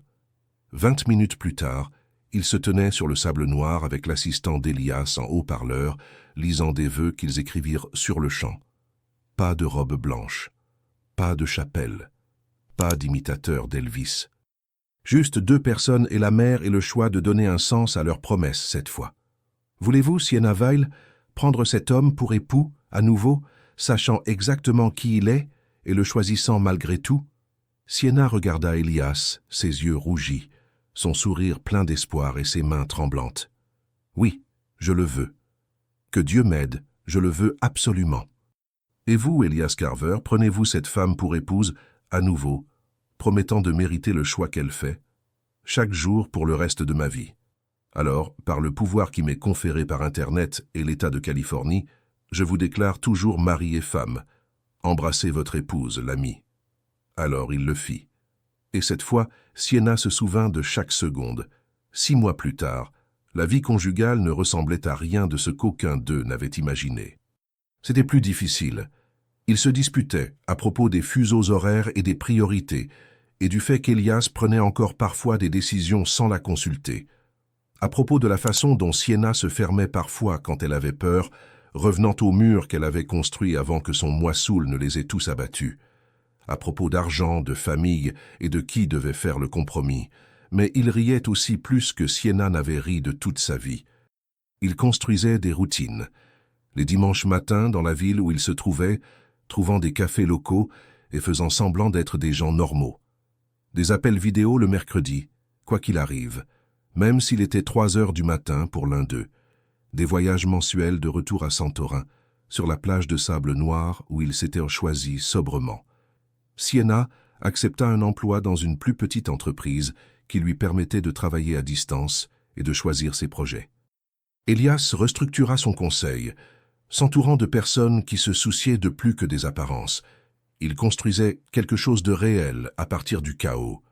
20 minutes plus tard, ils se tenaient sur le sable noir avec l'assistant d'Elias en haut-parleur, lisant des vœux qu'ils écrivirent sur le champ. Pas de robe blanche, pas de chapelle, pas d'imitateur d'Elvis. Juste 2 personnes et la mère et le choix de donner un sens à leurs promesses cette fois. Voulez-vous, Sienna Weil, prendre cet homme pour époux, à nouveau, sachant exactement qui il est et le choisissant malgré tout? Sienna regarda Elias, ses yeux rougis, son sourire plein d'espoir et ses mains tremblantes. Oui, je le veux. Que Dieu m'aide, je le veux absolument. Et vous, Elias Carver, prenez-vous cette femme pour épouse, à nouveau, promettant de mériter le choix qu'elle fait, chaque jour pour le reste de ma vie. Alors, par le pouvoir qui m'est conféré par Internet et l'État de Californie, je vous déclare toujours mari et femme. Embrassez votre épouse, l'ami. Alors il le fit. Et cette fois, Sienna se souvint de chaque seconde. 6 mois plus tard, la vie conjugale ne ressemblait à rien de ce qu'aucun d'eux n'avait imaginé. C'était plus difficile. Ils se disputaient à propos des fuseaux horaires et des priorités, et du fait qu'Elias prenait encore parfois des décisions sans la consulter. À propos de la façon dont Sienna se fermait parfois quand elle avait peur, revenant au mur qu'elle avait construit avant que son moi saoul ne les ait tous abattus. À propos d'argent, de famille et de qui devait faire le compromis. Mais il riait aussi plus que Sienna n'avait ri de toute sa vie. Il construisait des routines. Les dimanches matins, dans la ville où il se trouvait, trouvant des cafés locaux et faisant semblant d'être des gens normaux. Des appels vidéo le mercredi, quoi qu'il arrive, même s'il était 3 heures du matin pour l'un d'eux. Des voyages mensuels de retour à Santorin, sur la plage de sable noir où il s'était choisi sobrement. Sienna accepta un emploi dans une plus petite entreprise qui lui permettait de travailler à distance et de choisir ses projets. Elias restructura son conseil, s'entourant de personnes qui se souciaient de plus que des apparences. Il construisait quelque chose de réel à partir du chaos.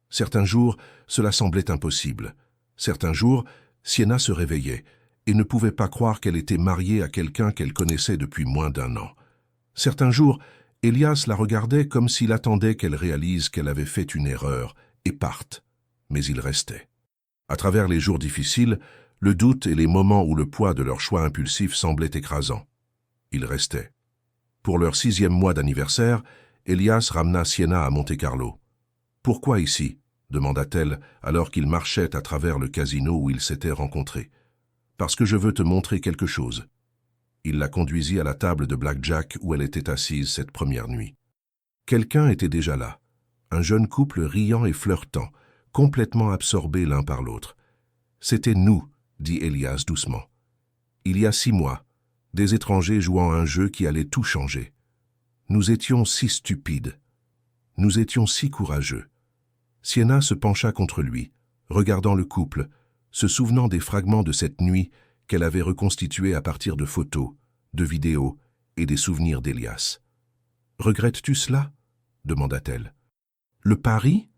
Certains jours, cela semblait impossible. Certains jours, Sienna se réveillait et ne pouvait pas croire qu'elle était mariée à quelqu'un qu'elle connaissait depuis moins d'1 an. Certains jours, Elias la regardait comme s'il attendait qu'elle réalise qu'elle avait fait une erreur et parte. Mais il restait. À travers les jours difficiles, le doute et les moments où le poids de leur choix impulsif semblait écrasant. Il restait. Pour leur 6e mois d'anniversaire, Elias ramena Sienna à Monte-Carlo. « Pourquoi ici ?» demanda-t-elle alors qu'ils marchaient à travers le casino où ils s'étaient rencontrés. « Parce que je veux te montrer quelque chose. » Il la conduisit à la table de blackjack où elle était assise cette première nuit. Quelqu'un était déjà là, un jeune couple riant et flirtant, complètement absorbés l'un par l'autre. « C'était nous, » dit Elias doucement. « Il y a 6 mois, des étrangers jouant à un jeu qui allait tout changer. Nous étions si stupides. Nous étions si courageux. » Sienna se pencha contre lui, regardant le couple, se souvenant des fragments de cette nuit qu'elle avait reconstitués à partir de photos, de vidéos et des souvenirs d'Elias. « Regrettes-tu cela » demanda-t-elle. « Le pari?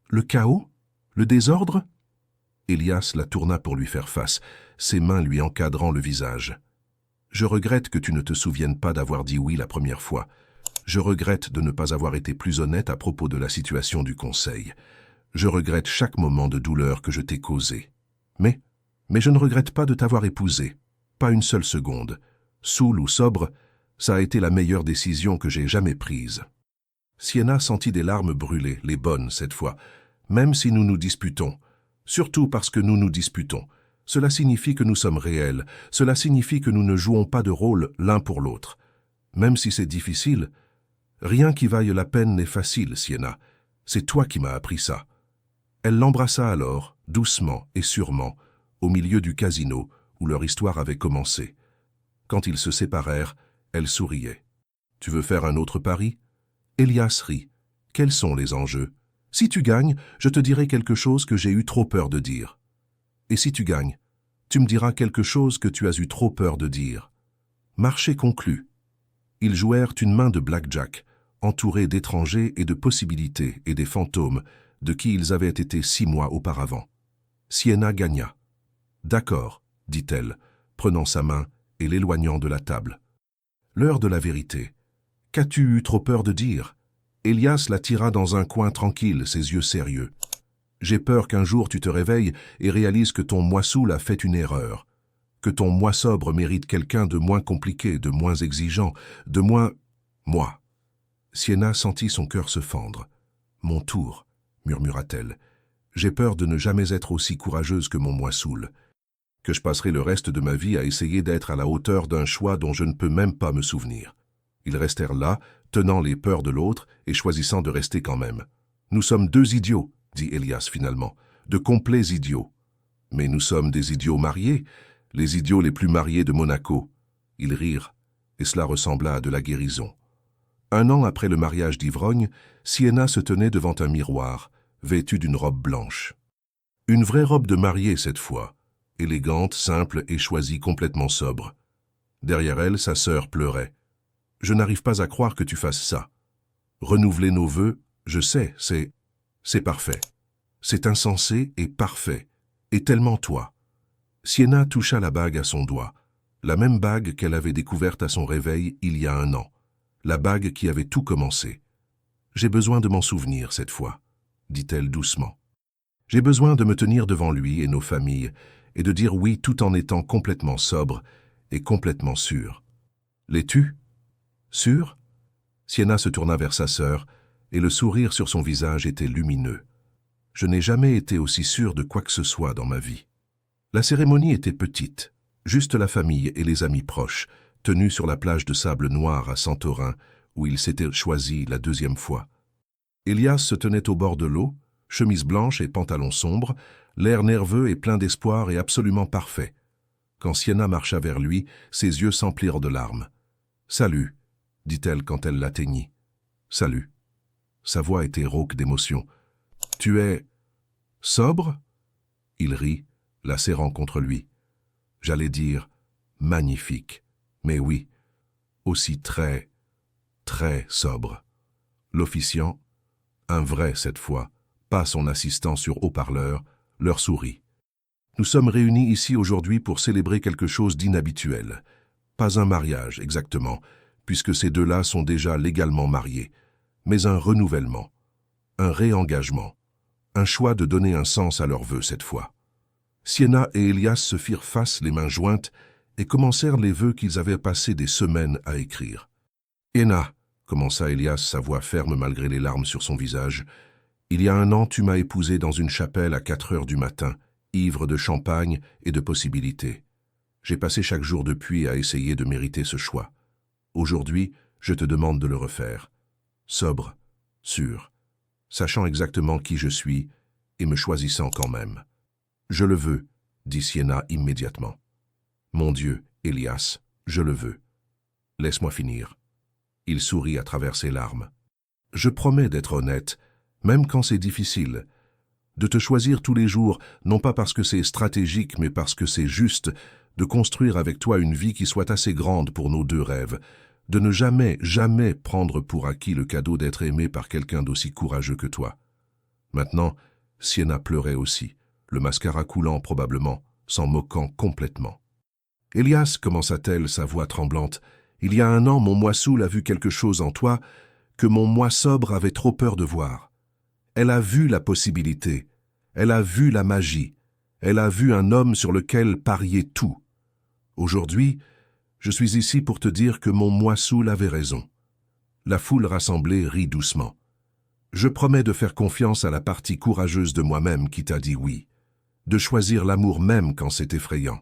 Le chaos? Le désordre ?» Elias la tourna pour lui faire face, ses mains lui encadrant le visage. « Je regrette que tu ne te souviennes pas d'avoir dit oui la première fois. Je regrette de ne pas avoir été plus honnête à propos de la situation du conseil. Je regrette chaque moment de douleur que je t'ai causé. Mais je ne regrette pas de t'avoir épousé. Pas une seule seconde. Saoul ou sobre, ça a été la meilleure décision que j'ai jamais prise. » Sienna sentit des larmes brûler, les bonnes cette fois. Même si nous nous disputons, surtout parce que nous nous disputons, cela signifie que nous sommes réels, cela signifie que nous ne jouons pas de rôle l'un pour l'autre. Même si c'est difficile, rien qui vaille la peine n'est facile, Sienna. C'est toi qui m'as appris ça. Elle l'embrassa alors, doucement et sûrement, au milieu du casino où leur histoire avait commencé. Quand ils se séparèrent, elle souriait. « Tu veux faire un autre pari ?» Elias rit. « Quels sont les enjeux ? Si tu gagnes, je te dirai quelque chose que j'ai eu trop peur de dire. Et si tu gagnes, tu me diras quelque chose que tu as eu trop peur de dire. » Marché conclu. Ils jouèrent une main de blackjack, entourés d'étrangers et de possibilités et des fantômes de qui ils avaient été 6 mois auparavant. Sienna gagna. « D'accord, » dit-elle, prenant sa main et l'éloignant de la table. « L'heure de la vérité. Qu'as-tu eu trop peur de dire ?» Elias la tira dans un coin tranquille, ses yeux sérieux. « J'ai peur qu'un jour tu te réveilles et réalises que ton moi saoul a fait une erreur, que ton moi sobre mérite quelqu'un de moins compliqué, de moins exigeant, de moins... moi. » Sienna sentit son cœur se fendre. « Mon tour, » murmura-t-elle. « J'ai peur de ne jamais être aussi courageuse que mon moi saoul, que je passerai le reste de ma vie à essayer d'être à la hauteur d'un choix dont je ne peux même pas me souvenir. » Ils restèrent là, tenant les peurs de l'autre et choisissant de rester quand même. « Nous sommes 2 idiots, » dit Elias finalement, « de complets idiots. Mais nous sommes des idiots mariés, les idiots les plus mariés de Monaco. » Ils rirent, et cela ressembla à de la guérison. 1 an après le mariage d'ivrogne, Sienna se tenait devant un miroir, vêtue d'une robe blanche. Une vraie robe de mariée cette fois, élégante, simple et choisie complètement sobre. Derrière elle, sa sœur pleurait. « Je n'arrive pas à croire que tu fasses ça. Renouveler nos vœux, je sais, c'est parfait. C'est insensé et parfait, et tellement toi. » Sienna toucha la bague à son doigt, la même bague qu'elle avait découverte à son réveil il y a 1 an, la bague qui avait tout commencé. « J'ai besoin de m'en souvenir cette fois, » dit-elle doucement. « J'ai besoin de me tenir devant lui et nos familles, et de dire oui tout en étant complètement sobre et complètement sûr. »« L'es-tu ? Sûr ?» Sienna se tourna vers sa sœur, et le sourire sur son visage était lumineux. « Je n'ai jamais été aussi sûr de quoi que ce soit dans ma vie. » La cérémonie était petite, juste la famille et les amis proches, tenus sur la plage de sable noir à Santorin, où ils s'étaient choisis la 2e fois. Elias se tenait au bord de l'eau, chemise blanche et pantalon sombre, l'air nerveux et plein d'espoir et absolument parfait. Quand Sienna marcha vers lui, ses yeux s'emplirent de larmes. « Salut », dit-elle quand elle l'atteignit. « Salut. » Sa voix était rauque d'émotion. « Tu es... sobre ?» Il rit, la serrant contre lui. « J'allais dire magnifique, mais oui, aussi très, très sobre. » L'officiant, un vrai cette fois, pas son assistant sur haut-parleur, leur sourit. « Nous sommes réunis ici aujourd'hui pour célébrer quelque chose d'inhabituel. Pas un mariage, exactement, puisque ces 2-là sont déjà légalement mariés, mais un renouvellement, un réengagement, un choix de donner un sens à leurs vœux cette fois. » Sienna et Elias se firent face les mains jointes et commencèrent les vœux qu'ils avaient passé des semaines à écrire. « Enna, » commença Elias, sa voix ferme malgré les larmes sur son visage, « il y a 1 an, tu m'as épousé dans une chapelle à 4 heures du matin, ivre de champagne et de possibilités. J'ai passé chaque jour depuis à essayer de mériter ce choix. Aujourd'hui, je te demande de le refaire. Sobre, sûr, sachant exactement qui je suis et me choisissant quand même. »« Je le veux, » dit Sienna immédiatement. « Mon Dieu, Elias, je le veux. Laisse-moi finir. » Il sourit à travers ses larmes. « Je promets d'être honnête, même quand c'est difficile. de te choisir tous les jours, non pas parce que c'est stratégique, mais parce que c'est juste, de construire avec toi une vie qui soit assez grande pour nos deux rêves, de ne jamais, jamais prendre pour acquis le cadeau d'être aimé par quelqu'un d'aussi courageux que toi. Maintenant, Sienna pleurait aussi, le mascara coulant probablement, s'en moquant complètement. « Elias, commença-t-elle, sa voix tremblante, il y a 1 an, mon moi saoul a vu quelque chose en toi que mon moi sobre avait trop peur de voir. Elle a vu la possibilité, elle a vu la magie, elle a vu un homme sur lequel parier tout. Aujourd'hui, je suis ici pour te dire que mon moi saoul avait raison. » La foule rassemblée rit doucement. « Je promets de faire confiance à la partie courageuse de moi-même qui t'a dit oui, de choisir l'amour même quand c'est effrayant,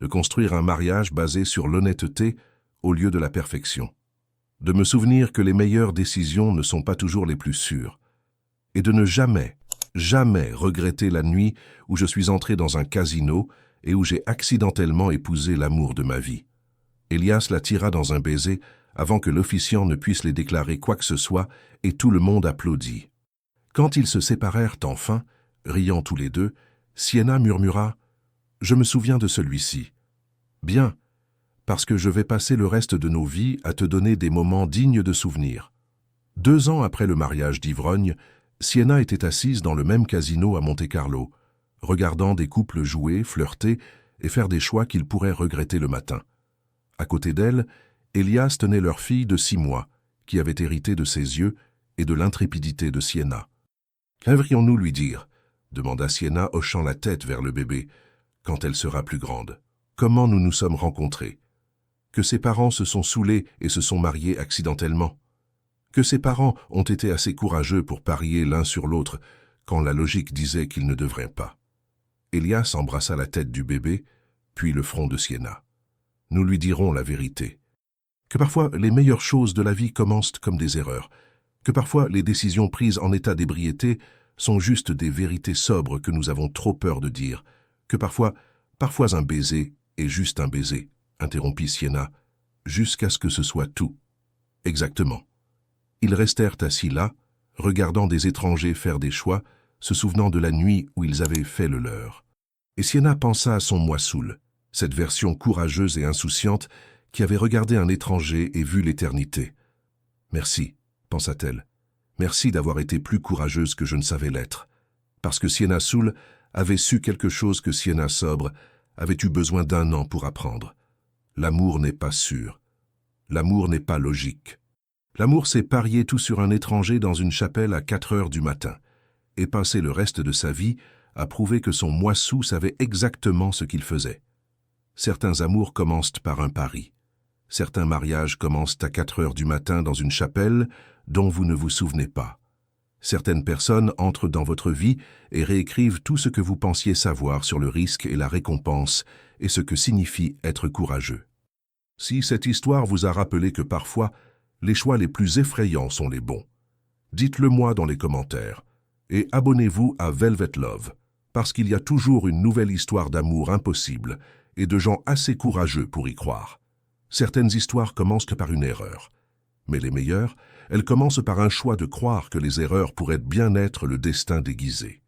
de construire un mariage basé sur l'honnêteté au lieu de la perfection, de me souvenir que les meilleures décisions ne sont pas toujours les plus sûres, et de ne jamais, jamais regretter la nuit où je suis entré dans un casino et où j'ai accidentellement épousé l'amour de ma vie. » Elias la tira dans un baiser avant que l'officiant ne puisse les déclarer quoi que ce soit, et tout le monde applaudit. Quand ils se séparèrent enfin, riant tous les deux, Sienna murmura « Je me souviens de celui-ci. Bien, parce que je vais passer le reste de nos vies à te donner des moments dignes de souvenirs. » 2 ans après le mariage d'ivrogne, Sienna était assise dans le même casino à Monte-Carlo, regardant des couples jouer, flirter et faire des choix qu'ils pourraient regretter le matin. À côté d'elle, Elias tenait leur fille de 6 mois, qui avait hérité de ses yeux et de l'intrépidité de Sienna. « Qu'aimerions-nous lui dire ?» demanda Sienna, hochant la tête vers le bébé, « quand elle sera plus grande. Comment nous nous sommes rencontrés? Que ses parents se sont saoulés et se sont mariés accidentellement? Que ses parents ont été assez courageux pour parier l'un sur l'autre quand la logique disait qu'ils ne devraient pas. » Elias embrassa la tête du bébé, puis le front de Sienna. « Nous lui dirons la vérité. Que parfois les meilleures choses de la vie commencent comme des erreurs, que parfois les décisions prises en état d'ébriété sont juste des vérités sobres que nous avons trop peur de dire, que parfois un baiser est juste un baiser, » interrompit Sienna, « jusqu'à ce que ce soit tout. » Exactement. Ils restèrent assis là, regardant des étrangers faire des choix, se souvenant de la nuit où ils avaient fait le leur. Et Sienna pensa à son moi saoul, cette version courageuse et insouciante qui avait regardé un étranger et vu l'éternité. « Merci, » pensa-t-elle. « Merci d'avoir été plus courageuse que je ne savais l'être. » Parce que Sienna saoul avait su quelque chose que Sienna sobre avait eu besoin d'1 an pour apprendre. L'amour n'est pas sûr. L'amour n'est pas logique. L'amour, c'est parier tout sur un étranger dans une chapelle à 4 heures du matin et passer le reste de sa vie à prouver que son moi saoul savait exactement ce qu'il faisait. Certains amours commencent par un pari. Certains mariages commencent à 4 heures du matin dans une chapelle dont vous ne vous souvenez pas. Certaines personnes entrent dans votre vie et réécrivent tout ce que vous pensiez savoir sur le risque et la récompense et ce que signifie être courageux. Si cette histoire vous a rappelé que parfois, les choix les plus effrayants sont les bons, dites-le moi dans les commentaires et abonnez-vous à Velvet Love parce qu'il y a toujours une nouvelle histoire d'amour impossible et de gens assez courageux pour y croire. Certaines histoires commencent par une erreur, mais les meilleures, elles commencent par un choix de croire que les erreurs pourraient bien être le destin déguisé.